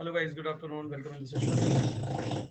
Hello guys, good afternoon. Welcome to the session.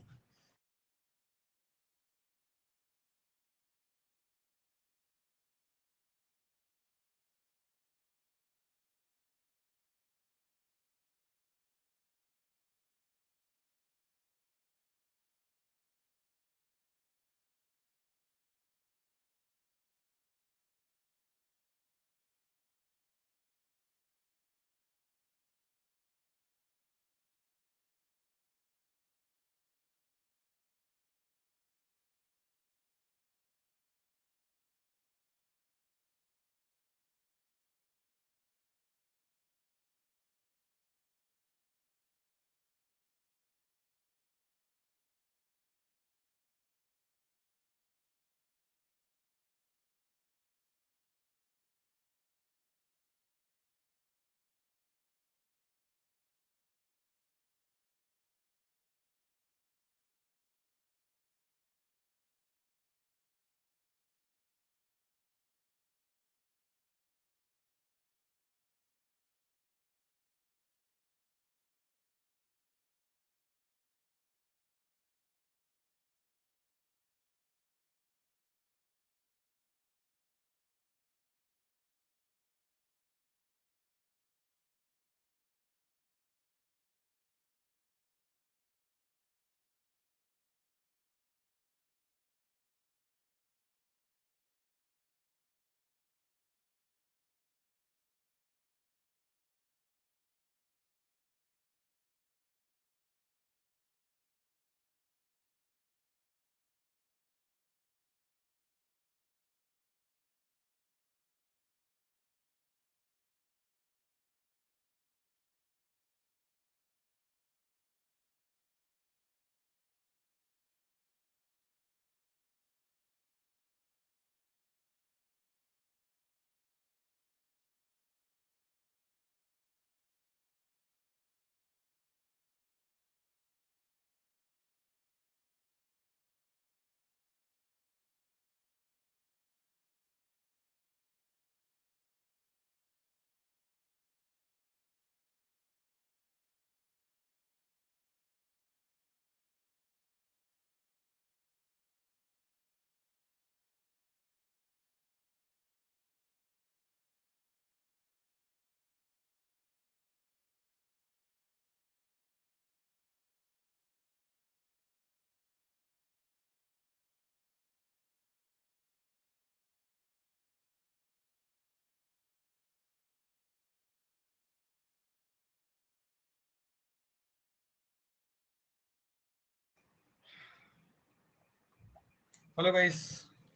Hello guys,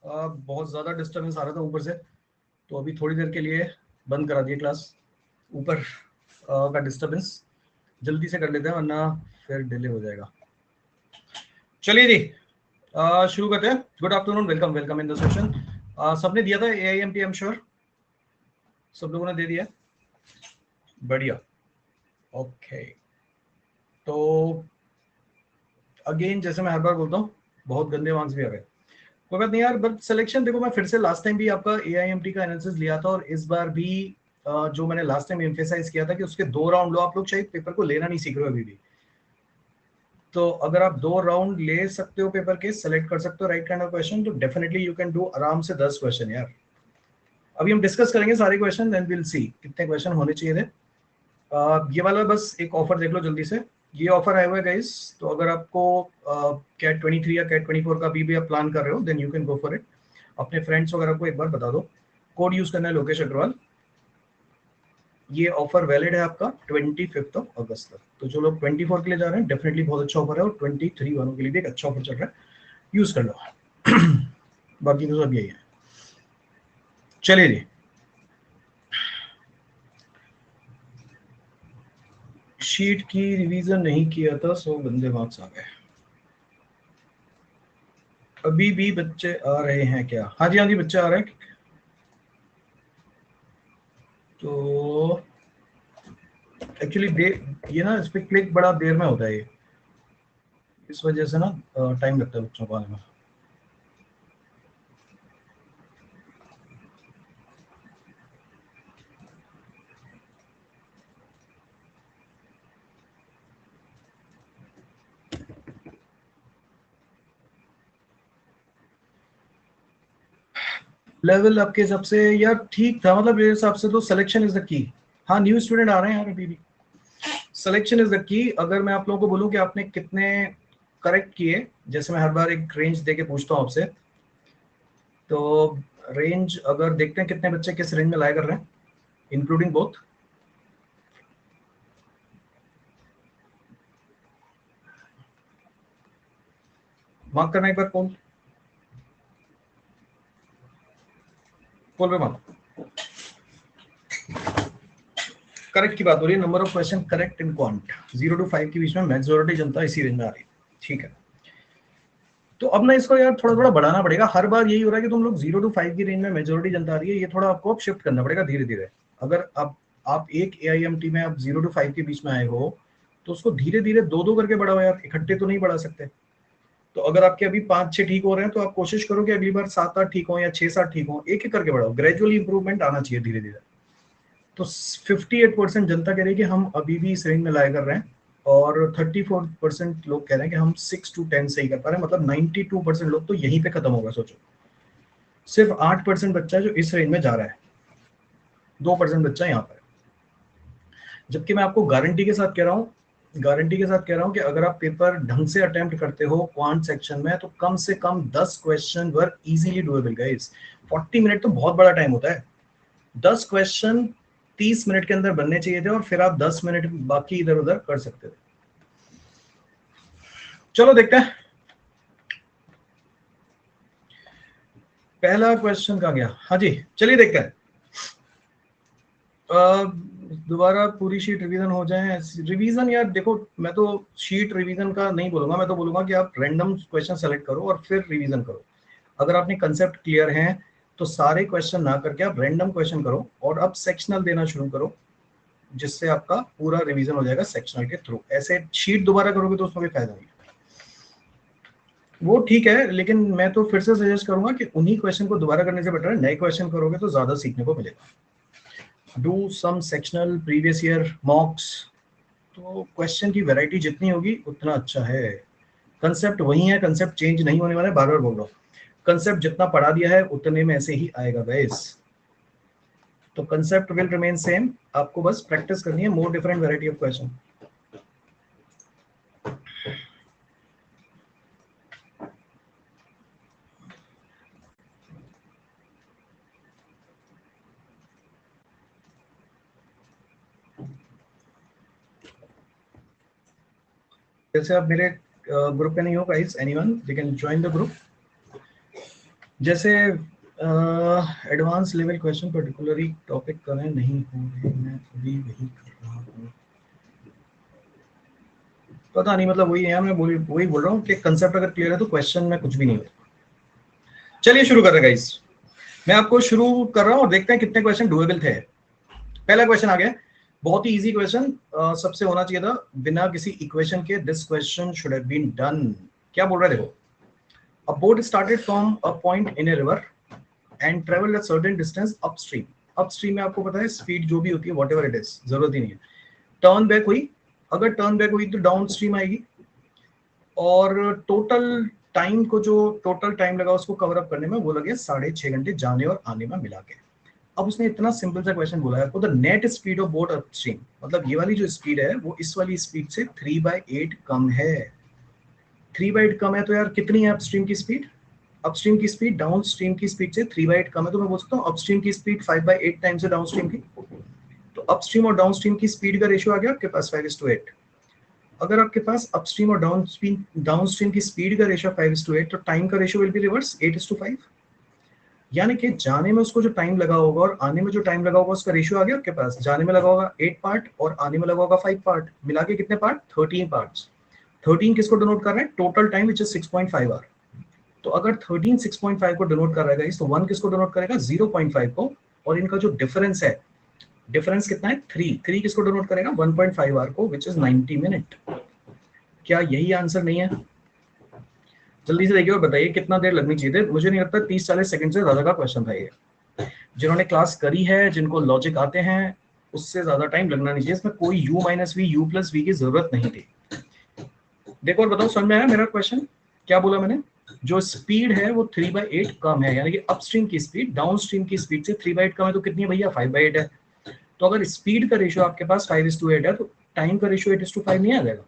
बहुत ज़्यादा disturbance आ रहा था ऊपर से, तो अभी थोड़ी देर के लिए बंद करा दिए क्लास। ऊपर का डिस्टर्बेंस जल्दी से कर लेते हैं वरना फिर डिले हो जाएगा। चलिए जी, शुरू करते हैं। Good afternoon, welcome welcome in the session. सबने दिया था AIMT, आई एम श्योर सब लोगों ने दे दिया। बढ़िया, ओके। तो अगेन जैसे मैं हर बार बोलता हूँ, बहुत गंदे मार्क्स भी आ गए, कोई बात नहीं यार। बट सिलेक्शन देखो, मैं फिर से लास्ट टाइम भी आपका AIMT का एनालिसिस लिया था और इस बार भी जो मैंने लास्ट टाइम एम्फेसाइज किया था कि उसके 2 राउंड लो। आप लोग शायद पेपर को लेना नहीं सीख रहे हो अभी भी, तो अगर आप 2 राउंड ले सकते हो पेपर के, सेलेक्ट कर सकते हो राइट काइंड ऑफ क्वेश्चन, तो डेफिनेटली यू कैन डू आराम से 10 क्वेश्चन यार। अभी हम डिस्कस करेंगे सारे क्वेश्चन, देन विल सी कितने क्वेश्चन होने चाहिए थे। ये वाला बस एक ऑफर देख लो जल्दी से। ये ऑफर आया हुआ है गाइस, तो अगर आपको कैट 23 या कैट 24 का भी आप प्लान कर रहे हो, then you can go for it. अपने फ्रेंड्स वगैरह को एक बार बता दो। कोड यूज करना है लोकेश अग्रवाल। ये ऑफर वैलिड है आपका 25 अगस्त तक। तो जो लोग 24 के लिए जा रहे हैं, डेफिनेटली बहुत अच्छा ऑफर है, और 23 वालों के लिए भी एक अच्छा ऑफर चल रहा है, यूज कर लो। बाकी तो सब यही है। चलिए जी, शीट की रिवीजन नहीं किया था, 100 गंदे मार्क्स आ गए। अभी भी बच्चे आ रहे हैं क्या? हाँ जी, हाँ जी, बच्चे आ रहे हैं। तो एक्चुअली ये ना, इस पे क्लिक बड़ा देर में होता है ये, इस वजह से ना टाइम लगता है बच्चों को आने में। लेवल आपके हिसाब से यार ठीक था, मतलब मेरे हिसाब से तो सिलेक्शन इज द की। हाँ न्यू स्टूडेंट आ रहे हैं यार अभी भी। Selection is the key. अगर मैं आप लोगों को बोलूं कि आपने कितने करेक्ट किए, जैसे मैं हर बार एक रेंज देके पूछता हूँ आपसे, तो रेंज अगर देखते हैं कितने बच्चे किस रेंज में लाया कर रहे हैं, इंक्लूडिंग बोथ। मार्क करना एक बार पोल पे मार्क। करेक्ट की बात हो रही है, number of question correct in quant 0 to 5 के बीच में मेजॉरिटी जनता इसी रेंज में आ रही है। ठीक है, तो अब ना इसको यार थोड़ा थोड़ा बढ़ाना पड़ेगा। हर बार यही हो रहा है कि तुम लोग 0 to 5 की रेंज में मेजॉरिटी जनता आ रही है, ये थोड़ा आपको अब शिफ्ट करना पड़ेगा धीरे धीरे। अगर आप एक AIMT में आप 0 to 5 के बीच में आए हो, तो उसको धीरे धीरे दो दो करके बढ़ाओ यार, इकट्ठे तो नहीं बढ़ा सकते। तो अगर आपके अभी 5-6 ठीक हो रहे हैं, तो आप कोशिश करो कि अगली बार 7-8 ठीक हो या 6-7 ठीक हो, एक एक करके बढ़ाओ। ग्रेजुअली इंप्रूवमेंट आना चाहिए धीरे धीरे। तो 58% जनता कह रही है कि हम अभी भी इस रेंज में लाया कर रहे हैं, और 34% लोग कह रहे हैं कि हम 6 to 10 सही कर पा रहे हैं। मतलब 92% लोग तो यहीं पे खत्म होगा। सोचो, सिर्फ 8% बच्चा है जो इस रेंज में जा रहा है, 2% बच्चा यहाँ पर। जबकि मैं आपको गारंटी के साथ कह रहा हूँ, गारंटी के साथ कह रहा हूँ कि अगर आप पेपर ढंग से अटेम्प्ट करते हो क्वांट सेक्शन में, तो कम से कम 10 question were easily doable guys. 40 minute तो बहुत बड़ा टाइम होता है। 10 क्वेश्चन 30 मिनट के अंदर बनने चाहिए थे, और फिर आप 10 मिनट बाकी इधर उधर कर सकते थे। चलो देखते हैं पहला क्वेश्चन कहाँ गया। हाँ जी चलिए देखते हैं। दोबारा पूरी शीट रिवीजन हो जाए। रिवीजन यार देखो, मैं तो शीट रिवीजन का नहीं बोलूंगा, मैं तो बोलूंगा कि आप रैंडम क्वेश्चन सेलेक्ट करो और फिर रिवीजन करो। अगर आपने कंसेप्ट क्लियर है तो सारे क्वेश्चन ना करके आप रैंडम क्वेश्चन करो, और अब सेक्शनल देना शुरू करो, जिससे आपका पूरा रिवीजन हो जाएगा सेक्शनल के थ्रू। ऐसे शीट दोबारा करोगे तो उसमें कोई फायदा नहीं। वो ठीक है, लेकिन मैं तो फिर से सजेस्ट करूंगा कि उन्हीं क्वेश्चन को दोबारा करने से बेटर है नए क्वेश्चन करोगे तो ज्यादा सीखने को मिलेगा। Do some sectional previous year mocks. तो क्वेश्चन की वैरायटी जितनी होगी उतना अच्छा है। कंसेप्ट वही है, कंसेप्ट चेंज नहीं होने वाला है, बार बार बोल रहा हूँ। कंसेप्ट जितना पढ़ा दिया है उतने में ऐसे ही आएगा गाइस। तो कंसेप्ट विल रिमेन सेम, आपको बस प्रैक्टिस करनी है more different variety of question. जैसे आप मेरे ग्रुप पे नहीं हो guys, anyone they can join the group. जैसे advance level question particularly topic करें नहीं हो रहे, मैं अभी वही कर रहा हूँ। पता नहीं, मतलब वही है, मैं वही बोल रहा हूँ कि कंसेप्ट अगर क्लियर है तो क्वेश्चन में कुछ भी नहीं होता। चलिए शुरू कर रहे हैं गाइस। मैं आपको शुरू कर रहा हूँ और देखते हैं कितने क्वेश्चन डुएबल थे। पहला क्वेश्चन आ गया, बहुत ही इजी क्वेश्चन, सबसे होना चाहिए था बिना किसी इक्वेशन के। This question should have been done. क्या बोल रहा है देखो, a boat started from a point in a river and travelled a certain distance upstream. Upstream में आपको पता है स्पीड जो भी होती है व्हाटएवर इट इज, जरूरत ही नहीं है। टर्न बैक हुई, अगर टर्न बैक हुई तो डाउन स्ट्रीम आएगी, और टोटल टाइम को, जो टोटल टाइम लगा उसको कवर अप करने में, वो लगे 6.5 घंटे जाने और आने में मिला के। अब उसने इतना सिंपल सा क्वेश्चन बोला है, the net speed of boat upstream, मतलब ये वाली जो स्पीड है वो इस वाली स्पीड से 3/8 कम है। 3/8 कम है तो यार कितनी है अपस्ट्रीम की स्पीड? अपस्ट्रीम की स्पीड डाउन स्ट्रीम की स्पीड से 3/8 कम है, तो मैं बोल सकता हूँ अपस्ट्रीम की स्पीड 5/8 टाइम्स है डाउन स्ट्रीम की। तो अपस्ट्रीम और डाउन स्ट्रीम की स्पीड का रेशियो आ गया आपके पास 5:8। अगर आपके पास अपस्ट्रीम और डाउन स्ट्रीम की स्पीड का रेशियो 5:8, तो टाइम का रेशियो विल बी रिवर्स 8:5। यानी कि जाने में उसको जो टाइम लगा होगा और आने में जो टाइम लगा होगा उसका रेशियो आ गया आपके पास। जाने में लगा होगा 8 पार्ट और आने में लगा होगा 5 पार्ट, मिला के कितने पार्ट? 13 पार्ट्स। 13 किसको डिनोट कर रहे हैं? Total time which is 6.5 hour. तो अगर 13 6.5 को डिनोट कर रहा है तो 1 किसको डिनोट करेगा? 0.5 को। और इनका जो डिफरेंस है, डिफरेंस कितना है? 3 किसको डिनोट करेगा? 1.5 आवर को, विच इज 90 मिनट। क्या यही आंसर नहीं है? जल्दी से देखिए और बताइए कितना देर लगनी चाहिए थी। मुझे नहीं लगता 30-40 सेकंड से ज्यादा का क्वेश्चन था ये। जिन्होंने क्लास करी है, जिनको लॉजिक आते हैं, उससे ज्यादा टाइम लगना नहीं चाहिए। इसमें कोई u-v u+v की जरूरत नहीं थी। देखो और बताओ समझ में आया मेरा क्वेश्चन? क्या बोला मैंने? जो स्पीड है वो 3/8 कम है, यानी कि अपस्ट्रीम की स्पीड डाउनस्ट्रीम की स्पीड से 3/8 कम है, तो कितनी है भैया 5/8 है। तो अगर स्पीड का रेशियो आपके पास 5:8 है तो टाइम का रेशियो 8:5 नहीं आ जाएगा।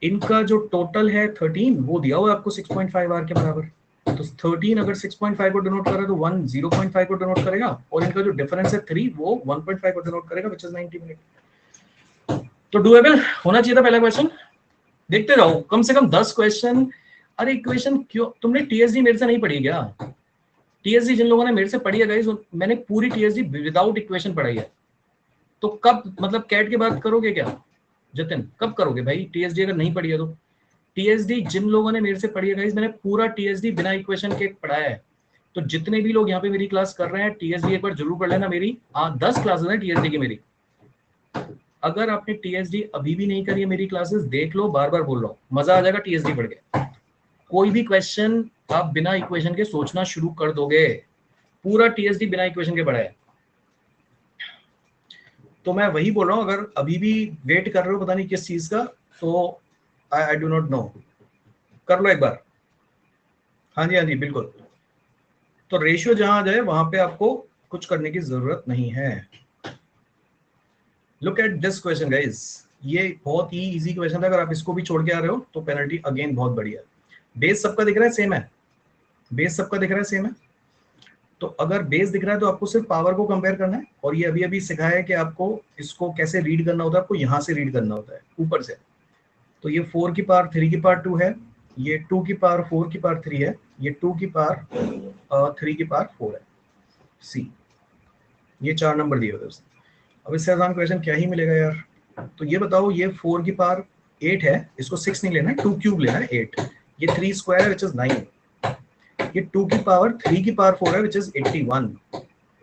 इनका जो टोटल है 13 वो दिया हुआ है आपको 6.5 आर के बराबर, तो 13 अगर 6.5 को डिनोट कर रहा है तो 1 0.5 को डिनोट करेगा, और इनका जो डिफरेंस है 3 वो 1.5 को डिनोट करेगा, विच इज 90 मिनट। तो डुएबल होना चाहिए था पहला क्वेश्चन। देखते रहो कम से कम 10 क्वेश्चन। अरे इक्वेशन क्यों, तुमने टीएसडी मेरे से नहीं पढ़ी क्या? टीएसडी जिन लोगों ने मेरे से पढ़ी है गाइस, मैंने पूरी टीएसडी विदाउट इक्वेशन पढ़ाई है। तो कब मतलब कैट के बाद करोगे क्या जतिन, कब करोगे भाई टीएसडी अगर नहीं पढ़ी है तो? टीएसडी जिन लोगों ने मेरे से पढ़ी है गाइस, मैंने पूरा टीएसडी बिना इक्वेशन के पढ़ाया है। तो जितने भी लोग यहाँ पे मेरी क्लास कर रहे हैं टीएसडी एक बार जरूर पढ़ लेना। मेरी 10 क्लासेस हैं टीएसडी की मेरी। अगर आपने टीएसडी अभी भी नहीं करी है मेरी क्लासेस देख लो, बार बार बोल रहा हूँ, मजा आ जाएगा टीएसडी पढ़ के। कोई भी क्वेश्चन आप बिना इक्वेशन के सोचना शुरू कर दोगे। पूरा टीएसडी बिना इक्वेशन के पढ़ा है। तो मैं वही बोल रहा हूँ, अगर अभी भी वेट कर रहे हो पता नहीं किस चीज का, तो आई डू नॉट नो, कर लो एक बार। हाँ जी हाँ जी बिल्कुल। तो रेशियो जहां आ जाए वहां पे आपको कुछ करने की जरूरत नहीं है। Look at this question guys, ये बहुत ही इजी क्वेश्चन था। अगर आप इसको भी छोड़ के आ रहे हो तो पेनल्टी अगेन बहुत बढ़िया है। बेस सबका दिख रहा है सेम है, बेस सबका दिख रहा है सेम है। तो अगर बेस दिख रहा है तो आपको सिर्फ पावर को कंपेयर करना है, और ये अभी अभी सिखाया है कि आपको इसको कैसे रीड करना होता है। आपको यहाँ से रीड करना होता है ऊपर से। तो ये 4 की पावर 3 की पावर 2 है, ये 2 की पावर 4 की पावर 3 है, ये 2 की पावर 3 की पावर 4 है। सी, ये 4 नंबर दिए होते हैं। अब इससे आसान क्वेश्चन क्या ही मिलेगा यार। तो ये बताओ, ये 4 की पावर 8 है, इसको 6 नहीं लेना है, 2 क्यूब लेना है 8। ये 3 स्क्वायर है विच इज 9। ये 2 की पावर 3 की पावर 4 है विच इज 81,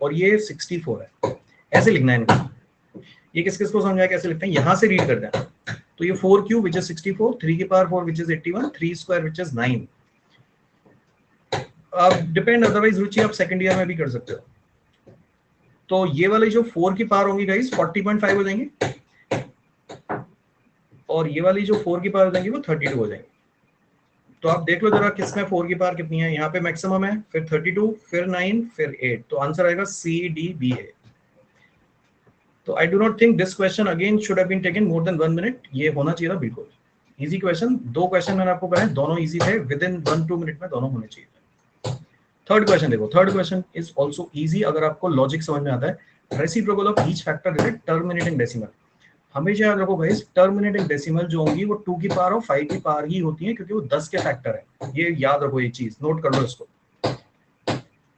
और ये 64 है। ऐसे लिखना है इनको। ये किस किस को समझ आया कैसे लिखते हैं, यहां से रीड करते हैं। तो ये 4 क्यूब विच इज 64, 3 की power 4 which is 81, 3 square which is 9। अब डिपेंड, अदरवाइज रुचि आप सेकंड ईयर में भी कर सकते हो। तो ये वाले जो 4 की पावर होंगी गाइस 40.5 हो जाएंगे, और ये वाली जो 4 की पावर हो जाएंगी वो 32 हो जाएंगी। तो आप देख लो जरा किसमें 4 की पावर कितनी है। यहाँ पे मैक्सिमम है, फिर 32, फिर 9, फिर 8। तो आंसर आएगा सी डी बी ए। तो I do not think this question again should have been taken more than 1 minute. ये होना चाहिए था बिल्कुल इजी क्वेश्चन। 2 क्वेश्चन मैंने आपको कराए, दोनों इजी थे, विद इन 1-2 मिनट में दोनों होने चाहिए थे। थर्ड क्वेश्चन देखो, third question is also easy अगर आपको लॉजिक समझ में आता है। Reciprocal of each factor is terminating decimal. हमेशा याद रखो भाई, टर्मिनेटिंग डेसिमल जो होंगी वो 2 की पावर और 5 की पावर ही होती है, क्योंकि वो 10 के फैक्टर है। ये याद रखो, ये चीज नोट कर लो इसको।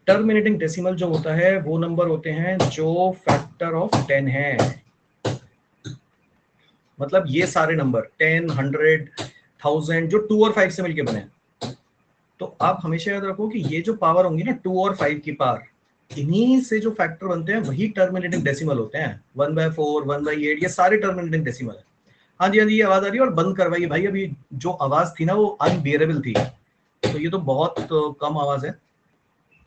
टर्मिनेटिंग डेसिमल जो होता है वो नंबर होते हैं जो फैक्टर ऑफ 10 है। मतलब ये सारे नंबर 10, 100, 1000 जो 2 और 5 से मिलके बने हैं। तो आप हमेशा याद रखो कि ये जो पावर होंगी ना 2 और 5 की पावर, इन्हीं से जो फैक्टर बनते हैं वही टर्मिनेटिंग डेसिमल होते हैं। 1/4, 1/8 ये सारे टर्मिनेटिंग डेसिमल है। हाँ जी हाँ जी, ये आवाज आ रही है, और बंद करवाइए भाई, अभी जो आवाज थी ना वो अनबियरेबल थी। तो ये तो बहुत कम आवाज है,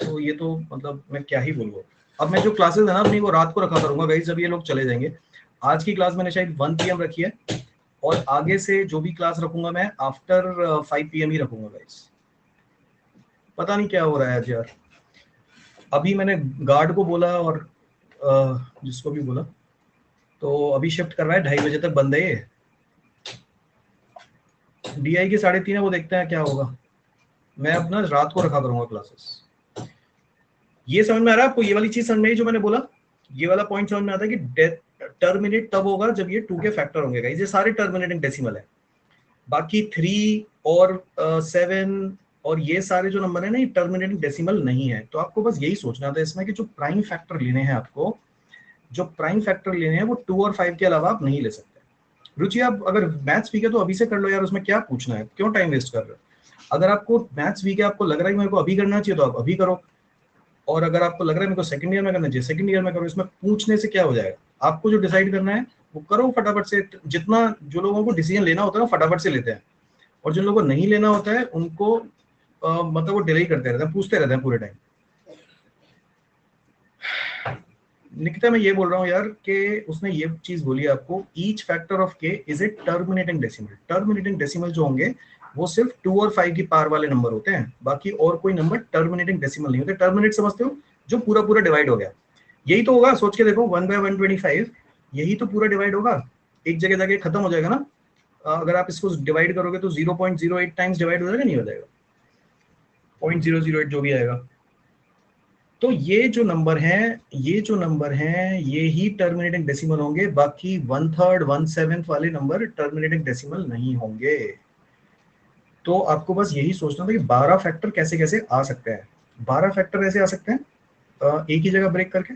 तो ये तो मतलब मैं क्या ही बोलूँ। अब मैं जो क्लासेस है ना अपनी वो रात को रखा करूंगा गाइस, जब ये लोग चले जाएंगे। आज की क्लास मैंने शायद 1 PM रखी है, और आगे से जो भी क्लास रखूंगा मैं आफ्टर 5 PM ही रखूंगा गाइस। पता नहीं क्या हो रहा है आज यार। अभी मैंने गार्ड को बोला और जिसको भी बोला, तो अभी शिफ्ट कर रहा है, 2:30 बजे तक बंद है ये। DI की 3:30 है, वो देखते हैं क्या होगा। मैं अपना रात को रखा करूंगा क्लासेस। ये समझ में आ रहा है आपको, ये वाली चीज समझ में आई जो मैंने बोला, ये वाला पॉइंट समझ में आता है कि टर्मिनेट तब होगा जब ये 2 के फैक्टर होंगे गाइस। ये सारे टर्मिनेटिंग डेसिमल है। बाकी 3 और 7 और ये सारे जो नंबर है ना, ये टर्मिनेटिंग डेसिमल नहीं है। तो आपको बस यही सोचना था इसमें कि जो प्राइम फैक्टर लेने हैं आपको, जो प्राइम फैक्टर लेने हैं वो 2 और 5 के अलावा आप नहीं ले सकते। रुचि आप अगर मैथ्स वीक है तो अभी से कर लो यार, उसमें क्या पूछना है, क्यों टाइम वेस्ट कर रहे हो। अगर आपको मैथ्स वीक है, आपको लग रहा है कि मेरे को अभी करना चाहिए, तो आप अभी करो। और अगर आपको लग रहा है मेरे को सेकंड ईयर में करना चाहिए, सेकंड ईयर में करो। इसमें पूछने से क्या हो जाएगा, आपको जो डिसाइड करना है वो करो फटाफट से। जितना जो लोगों को डिसीजन लेना होता है ना फटाफट से लेते हैं, और जिन लोगों को नहीं लेना होता है उनको मतलब वो डिले करते रहते हैं, पूछते रहते हैं पूरे टाइम। निकिता मैं ये बोल रहा हूँ यार कि उसने ये चीज बोली आपको, each factor of K is a terminating decimal. Terminating decimal जो होंगे वो सिर्फ 2 और 5 की पावर वाले नंबर होते हैं, बाकी और कोई नंबर टर्मिनेटिंग डेसिमल नहीं होते। टर्मिनेट समझते हो, जो पूरा पूरा डिवाइड हो गया, यही तो होगा। सोच के देखो 1/125 यही तो पूरा डिवाइड होगा, एक जगह जाके खत्म हो जाएगा ना। अगर आप इसको डिवाइड करोगे तो 0.08 टाइम्स डिवाइड हो जाएगा, नहीं हो जाएगा, 0.008 जो भी आएगा। तो ये जो नंबर हैं, ये ही टर्मिनेटिंग डेसिमल होंगे, बाकी 1/3 1/7 वाले नंबर टर्मिनेटिंग डेसिमल नहीं होंगे। तो आपको बस यही सोचना था कि 12 फैक्टर कैसे कैसे आ सकते हैं। 12 फैक्टर ऐसे आ सकते हैं एक ही जगह ब्रेक करके,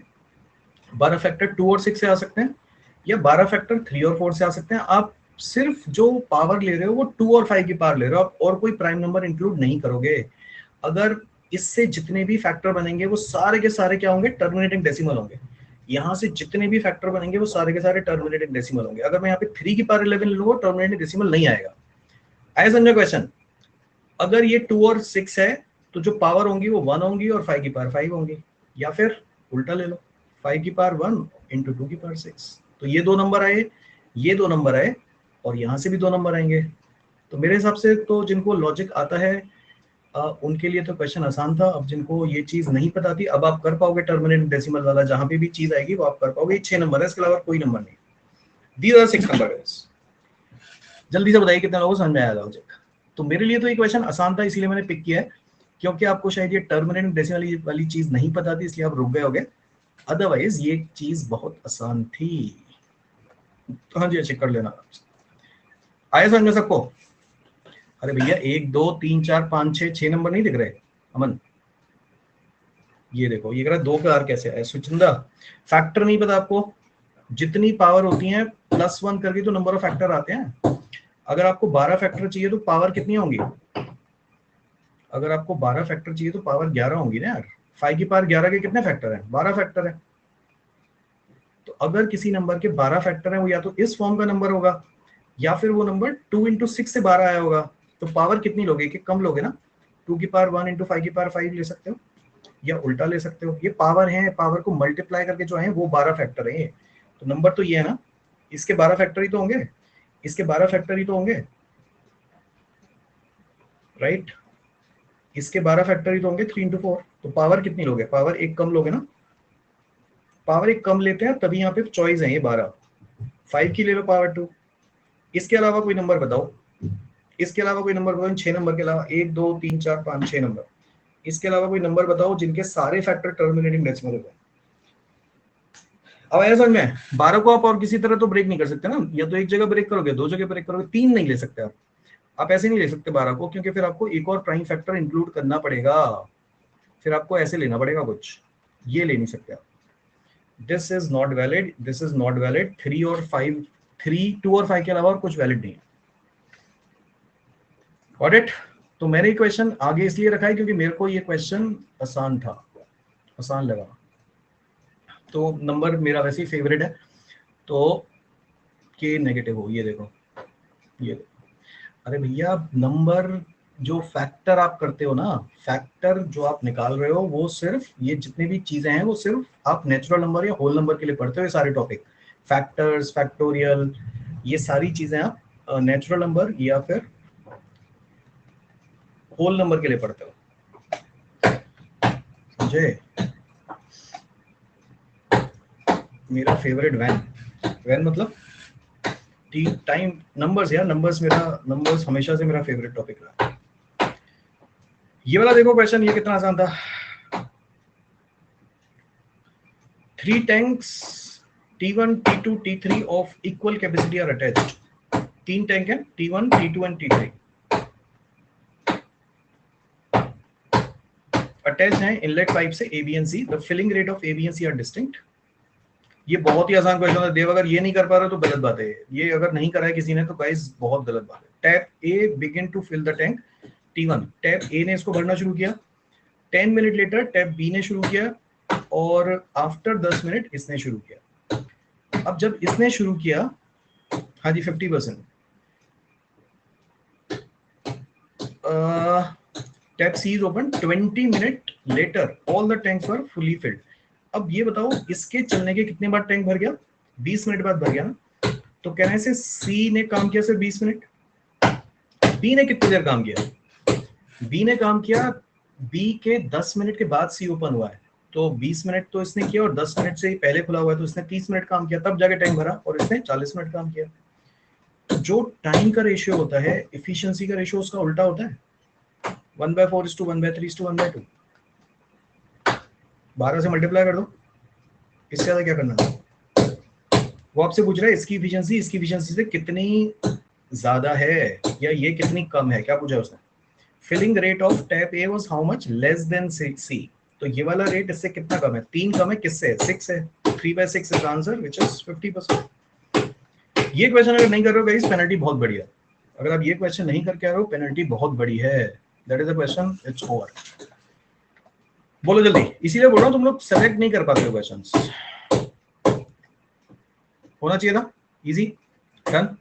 12 फैक्टर 2 और 6 से आ सकते हैं, या 12 फैक्टर 3 और 4 से आ सकते हैं। आप सिर्फ जो पावर ले रहे हो वो 2 और 5 की पावर ले रहे हो, आप और कोई प्राइम नंबर इंक्लूड नहीं करोगे। अगर इससे जितने भी फैक्टर बनेंगे वो सारे के सारे क्या होंगे, टर्मिनेटिंग डेसिमल होंगे। यहाँ से जितने भी फैक्टर बनेंगे वो सारे के सारे टर्मिनेटिंग डेसिमल होंगे। अगर मैं यहाँ पे 3 की पावर 11 लूंगा टर्मिनेटिंग डेसिमल नहीं आएगा। आया समझा क्वेश्चन? अगर ये 2 और 6 है तो जो पावर होंगी वो 1 होंगी और 5 की पावर 5 होंगी, या फिर उल्टा ले लो, 5 की पावर 1 इंटू 2 की पावर 6। तो ये दो नंबर आए, ये दो नंबर आए, और यहाँ से भी दो नंबर आएंगे। तो मेरे हिसाब से तो जिनको लॉजिक आता है उनके लिए तो क्वेश्चन आसान था। अब जिनको ये चीज नहीं पता थी, अब आप कर पाओगे टर्मिनेटिंग डेसिमल वाला, जहां पे भी चीज आएगी वो आप कर पाओगे। 6 नंबर है, इसके अलावा कोई नंबर नहीं। These are 6 number. जल्दी से बताइए कितने लोगों को समझ में आया लॉजिक? तो मेरे लिए तो ये क्वेश्चन आसान था, इसीलिए मैंने पिक किया है, क्योंकि आपको शायद ये टर्मिनेटिंग डेसिमल वाली चीज नहीं पता थी, इसलिए आप रुक गए होगे। अदरवाइज ये चीज बहुत आसान थी। तो हाँ जी, चेक कर लेना। आया समझ में सबको? अरे भैया 1 2 3 4 5 6 नंबर नहीं दिख रहे अमन? ये देखो, ये कह रहा है 2 का आर कैसे आया। सुचिंदा, फैक्टर नहीं पता आपको? जितनी पावर होती है +1 करके तो नंबर ऑफ फैक्टर आते हैं। अगर आपको 12 फैक्टर चाहिए तो पावर कितनी होंगी? अगर आपको 12 फैक्टर चाहिए तो पावर 11 होंगी ना यार। 5 की पावर 11 के कितने फैक्टर हैं? 12 फैक्टर है। तो अगर किसी नंबर के 12 फैक्टर है, वो या तो इस फॉर्म का नंबर होगा, या फिर वो नंबर 2 इंटू 6 से 12 आया होगा। तो पावर कितनी लोगे? कि कम लोगे ना, 2 की पावर 1 इंटू 5 की पावर 5 ले सकते हो, या उल्टा ले सकते हो। ये पावर है, पावर को मल्टीप्लाई करके जो है वो 12 फैक्टर है। तो नंबर तो ये है ना, इसके 12 फैक्टर ही तो होंगे, इसके 12 फैक्टर ही तो होंगे, राइट? इसके 12 फैक्टर ही तो होंगे, 3 इंटू 4। तो पावर कितनी लोगे? पावर एक कम लोगे ना, पावर एक कम लेते हैं, तभी यहाँ पे चॉइस है ये 12। 5 की ले लो पावर 2। इसके अलावा कोई नंबर बताओ, इसके अलावा कोई नंबर बताओ, 6 नंबर के अलावा, 1 2 3 4 5 6 नंबर, इसके अलावा कोई नंबर बताओ जिनके सारे फैक्टर टर्मिनेटिंग डेसिमल होते हैं। अब ऐसा समझ में, 12 को आप और किसी तरह तो ब्रेक नहीं कर सकते ना, या तो एक जगह ब्रेक करोगे, दो जगह ब्रेक करोगे, 3 नहीं ले सकते आप ऐसे नहीं ले सकते 12 को, क्योंकि फिर आपको एक और प्राइम फैक्टर इंक्लूड करना पड़ेगा, फिर आपको ऐसे लेना पड़ेगा कुछ, ये ले नहीं सकते आप। This is not valid, this is not valid. 3 और 5, 3 2 और 5 के अलावा और कुछ वैलिड नहीं है। Got it? तो मैंने ये क्वेश्चन आगे इसलिए रखा है क्योंकि मेरे को ये क्वेश्चन आसान था, आसान लगा। तो नंबर मेरा वैसे ही फेवरेट है। तो के नेगेटिव हो, ये देखो, ये देखो। अरे भैया नंबर जो फैक्टर आप करते हो ना, फैक्टर जो आप निकाल रहे हो, वो सिर्फ ये जितनी भी चीजें हैं वो सिर्फ आप नेचुरल नंबर या होल नंबर के लिए पढ़ते हो। ये सारे टॉपिक, फैक्टर्स, फैक्टोरियल, ये सारी चीजें आप नेचुरल नंबर या फिर होल नंबर के लिए पढ़ते हो, समझे? मेरा फेवरेट वैन, वैन मतलब टाइम, नंबर्स यार, नंबर्स मेरा, नंबर्स हमेशा से मेरा फेवरेट टॉपिक रहा। ये वाला देखो क्वेश्चन, ये कितना आसान था। 3 tanks T1 T2 T3 of equal capacity are attached. 3 tank है, T1 T2 and T3 attach हैं इनलेट पाइप से A B and C. The filling rate of A B and C are distinct. ये बहुत ही आसान question है देव, अगर ये नहीं कर पा रहे तो गलत बात है। ये अगर नहीं करा है किसी ने तो गाइस बहुत गलत बात है। Tap A begin to fill the tank T1, tap A ने इसको भरना शुरू किया, 10 मिनट लेटर टैप बी ने शुरू किया, और आफ्टर 10 मिनट इसने शुरू किया। अब जब इसने शुरू किया, हाँ जी 50%, tap C is open, 20 minute later all the tanks were fully filled. अब ये बताओ इसके चलने के कितने बाद टैंक भर गया? 20 मिनट बाद भर गया ना। तो कहने से सी ने काम किया सिर्फ 20 मिनट, बी ने कितनी देर काम किया? बी ने काम किया, बी के 10 मिनट के बाद सी ओपन हुआ है, तो 20 मिनट तो इसने किया और 10 मिनट से ही पहले खुला हुआ है, तो इसने 30 मिनट काम किया, तब जाके टाइम भरा, और इसने 40 मिनट काम किया। तो जो टाइम का रेशियो होता है, एफिशिएंसी का रेशियो उसका उल्टा होता है, 1/4:1/3:1/2। 12 से मल्टीप्लाई कर दो, इससे ज्यादा क्या करना है? वो आपसे पूछ रहा है इसकी एफिशिएंसी से कितनी ज्यादा है या ये कितनी कम है, क्या पूछा उसने? Filling rate of tap A was how much less than C, तो ये वाला रेट इससे कितना कम है? 3 कम है, किससे? 6 है, 3/6 इज आंसर व्हिच इज 50%। ये क्वेश्चन अगर नहीं कर रहे हो गाइस, पेनल्टी बहुत बड़ी है। अगर आप ये क्वेश्चन नहीं करके आ रहे हो, पेनल्टी बहुत बड़ी है। That is the question, it's over. बोलो जल्दी, इसीलिए बोल रहा हूं तुम लोग सेलेक्ट नहीं कर पाते हो क्वेश्चंस। होना चाहिए था इजी, डन।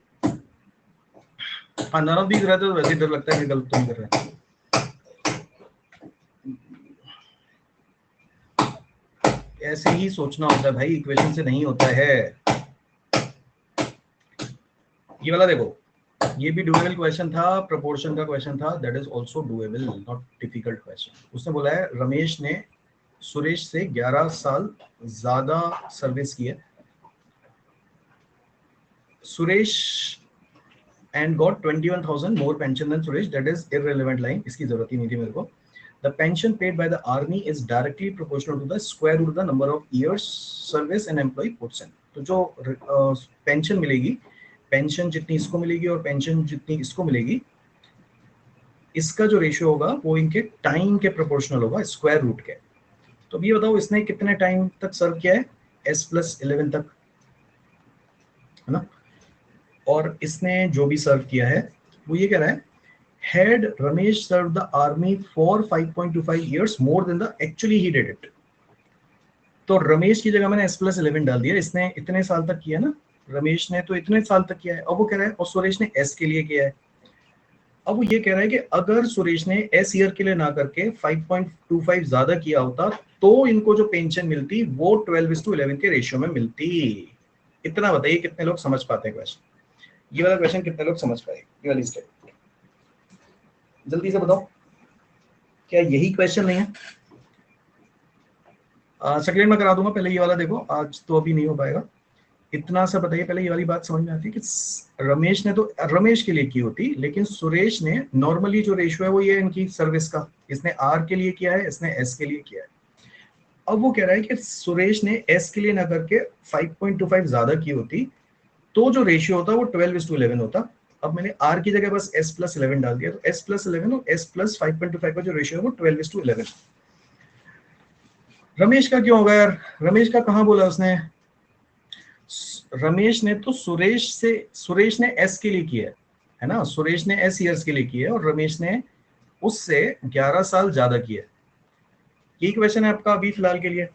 हाँ, नन ऑफ दीज रहते तो वैसे डर लगता है कि गलत तो नहीं कर रहे। ऐसे ही सोचना होता है भाई, इक्वेशन से नहीं होता है। ये वाला देखो, ये भी डुएबल क्वेश्चन था, प्रोपोर्शन का क्वेश्चन था, that is also doable, not difficult question. उसने बोला है रमेश ने सुरेश से 11 साल ज्यादा सर्विस की है। Suresh and got 21,000 more pension than Suresh. That is irrelevant line, इसकी जरूरत ही नहीं थी मेरे को। The pension paid by the army is directly proportional to the square root of the number of years service an employee puts in. तो जो pension मिलेगी, pension जितनी इसको मिलेगी और पेंशन जितनी इसको मिलेगी, इसका जो रेशियो होगा वो इनके टाइम के प्रोपोर्शनल होगा, स्क्वायर रूट के। तो अब ये बताओ इसने कितने टाइम तक सर्व किया है? S+11 तक, है ना? और इसने जो भी सर्व किया है वो ये कह रहा है, had Ramesh served the army for 5.25 years more than the actually he did it. तो रमेश की जगह मैंने S+11 डाल दिया, इसने इतने साल तक किया ना, रमेश ने तो इतने साल तक किया है। अब वो कह रहा है और सुरेश ने S के लिए किया है। अब वो ये कह रहा है कि अगर सुरेश ने S ईयर के लिए ना करके 5.25 ज्यादा किया होता तो इनको जो पेंशन मिलती वो 12:11 के रेशियो में मिलती। इतना बताइए कितने लोग समझ पाते हैं क्वेश्चन? ये वाला क्वेश्चन कितने लोग समझ पाए? ये वाली स्टेप जल्दी से बताओ, क्या यही क्वेश्चन नहीं है? सेकंड में करा दूंगा, पहले ये वाला देखो, आज तो अभी नहीं हो पाएगा। इतना सा बताइए, पहले ये वाली बात समझ में आती है कि रमेश ने तो रमेश के लिए की होती, लेकिन सुरेश ने नॉर्मली जो रेशियो है वो ये इनकी सर्विस का, इसने आर के लिए किया है, इसने एस के लिए किया है। अब वो कह रहा है कि सुरेश ने एस के लिए ना करके 5.25 ज्यादा की होती तो जो रेशियो होता वो 12:11 होता। अब मैंने r की जगह बस S+11 डाल दिया, तो S+11 और S+5.25 का जो रेशियो है वो 12:11। रमेश का क्यों होगा यार? रमेश का कहाँ बोला उसने? रमेश ने तो सुरेश ने S के लिए किया है ना, सुरेश ने S ईयर्स के लिए किया है और रमेश ने उससे 11 साल ज्यादा किया है। यही क्वेश्चन है आपका अभी फिलहाल के लिए।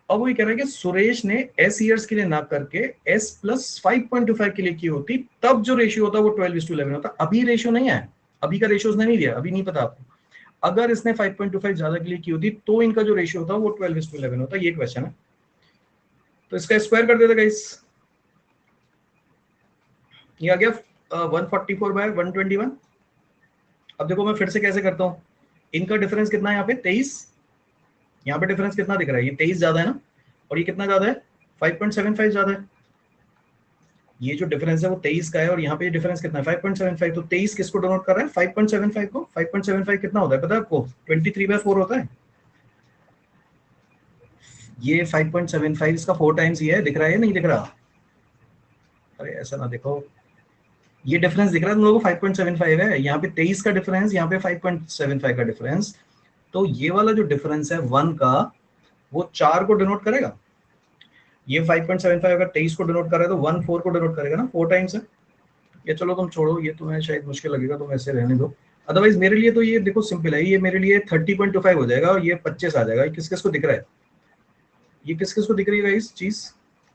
अब वो ये कह रहा है कि सुरेश ने S ईयर्स के लिए ना करके S+5.25 के लिए की होती, तब जो रेशियो होता वो 12:11 होता। अभी रेशियो नहीं है, अभी का रेशियो उसने नहीं दिया, अभी नहीं पता आपको। अगर इसने 5.25 ज्यादा के लिए की होती तो इनका जो रेशियो होता वो 12:11 होता। ये क्वेश्चन है, तो इसका स्क्वायर कर देते गाइस। ये आ गया 144/121। अब देखो मैं फिर से कैसे करता हूँ, इनका डिफरेंस कितना है यहाँ पे? 23। यहाँ पे डिफरेंस कितना दिख रहा है? ये 23 ज्यादा है ना, और ये कितना ज्यादा है? 5.75 ज्यादा है। ये जो डिफरेंस है वो 23 का है और यहाँ पे डिफरेंस कितना है? 5.75। तो 23 किसको डोनोट कर रहा है? 5.75 को। 5.75 कितना होता है पता है आपको? 23/4 होता है। ये 5.75 इसका 4 टाइम्स ये है, दिख रहा है? नहीं दिख रहा? अरे ऐसा ना देखो, ये डिफरेंस दिख रहा है तुम लोगों को? 5.75 है यहाँ पे, 23 का डिफरेंस, यहाँ पे 5.75 का डिफरेंस। तो ये वाला जो डिफरेंस है 1 का, वो 4 को डिनोट करेगा। ये 5.75 अगर 23 को डिनोट कर रहा है तो 1 4 को डिनोट करेगा ना, 4 टाइम्स है। ये चलो तुम छोड़ो, ये तुम्हें शायद मुश्किल लगेगा, तुम ऐसे रहने दो। अदरवाइज मेरे लिए तो ये देखो सिंपल है, ये मेरे लिए 30.25 हो जाएगा और ये 25 आ जाएगा। किस किस को दिख रहा है? ये किस किस को दिख रही है इस चीज?